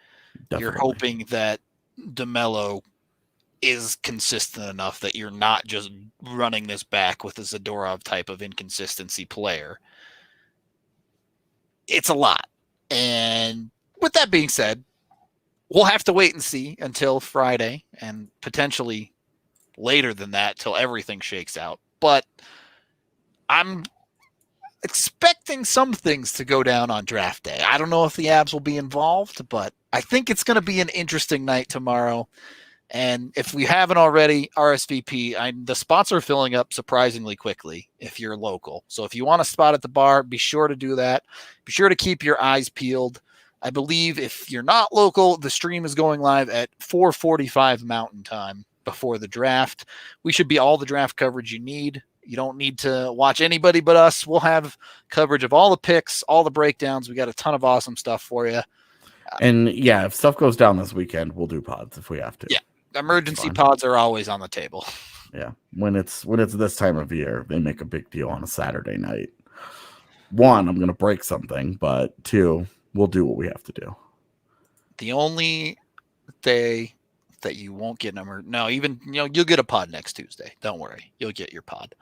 Speaker 1: Definitely. You're hoping that DeMello is consistent enough that you're not just running this back with a Zadorov type of inconsistency player. It's a lot. And with that being said, we'll have to wait and see until Friday and potentially later than that till everything shakes out. But I'm expecting some things to go down on draft day. I don't know if the Avs will be involved, but I think it's going to be an interesting night tomorrow. And if we haven't already, RSVP, the spots are filling up surprisingly quickly if you're local. So if you want a spot at the bar, be sure to do that. Be sure to keep your eyes peeled. I believe if you're not local, the stream is going live at 4:45 Mountain Time before the draft. We should be all the draft coverage you need. You don't need to watch anybody but us. We'll have coverage of all the picks, all the breakdowns. We got a ton of awesome stuff for you.
Speaker 2: And yeah, if stuff goes down this weekend, we'll do pods if we have to.
Speaker 1: Yeah. Emergency pods are always on the table.
Speaker 2: Yeah. When it's this time of year, they make a big deal on a Saturday night. one, I'm going to break something, but two, we'll do what we have to do.
Speaker 1: The only day that you won't get you'll get a pod next Tuesday. Don't worry. You'll get your pod.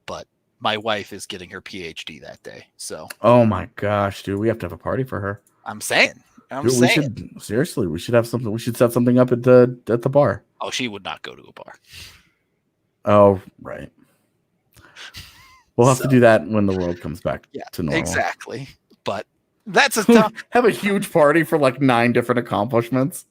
Speaker 1: But my wife is getting her PhD that day. So.
Speaker 2: Oh my gosh, dude, we have to have a party for her.
Speaker 1: I'm saying.
Speaker 2: We should have something. We should set something up at the bar.
Speaker 1: Oh, she would not go to a bar.
Speaker 2: Oh, right. We'll have to do that when the world comes back to normal.
Speaker 1: Exactly. But that's a tough.
Speaker 2: Have a huge party for like 9 different accomplishments.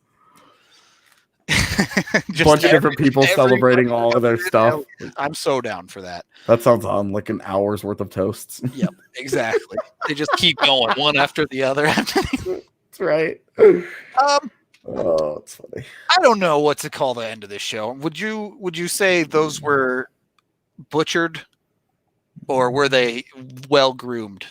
Speaker 2: Bunch of different people celebrating all of their stuff.
Speaker 1: I'm so down for that.
Speaker 2: That sounds on like an hour's worth of toasts.
Speaker 1: Yep, exactly. They just keep going one after the other.
Speaker 2: That's right. Oh, it's funny.
Speaker 1: I don't know what to call the end of this show. Would you say those were butchered, or were they well groomed?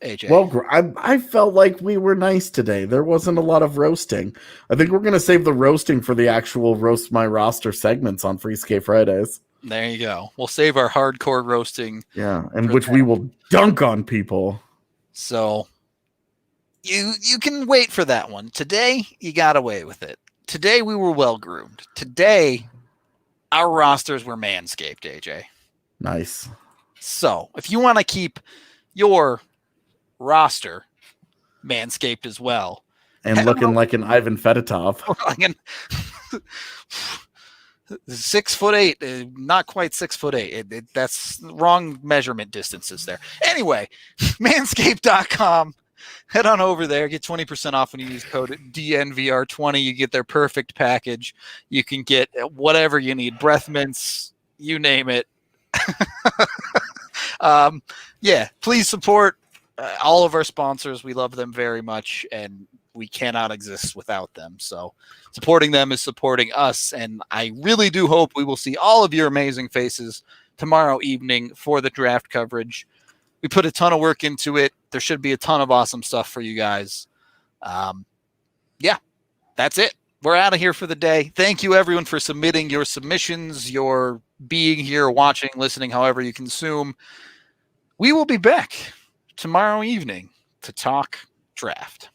Speaker 1: AJ.
Speaker 2: Well, I felt like we were nice today. There wasn't a lot of roasting. I think we're going to save the roasting for the actual Roast My Roster segments on Free Skate Fridays.
Speaker 1: There you go. We'll save our hardcore roasting.
Speaker 2: Yeah, and which we will dunk on people.
Speaker 1: So you can wait for that one. Today, you got away with it. Today, we were well groomed. Today, our rosters were manscaped, AJ.
Speaker 2: Nice.
Speaker 1: So if you want to keep your roster manscaped as well,
Speaker 2: and looking like an Ivan Fedotov,
Speaker 1: 6'8", not quite 6'8". That's wrong measurement distances there. Anyway, manscaped.com. Head on over there, get 20% off when you use code DNVR20. You get their perfect package. You can get whatever you need, breath mints, you name it. Please support all of our sponsors. We love them very much, and we cannot exist without them. So supporting them is supporting us, and I really do hope we will see all of your amazing faces tomorrow evening for the draft coverage. We put a ton of work into it. There should be a ton of awesome stuff for you guys. That's it. We're out of here for the day. Thank you, everyone, for submitting your submissions, your being here, watching, listening, however you consume. We will be back tomorrow evening to talk draft.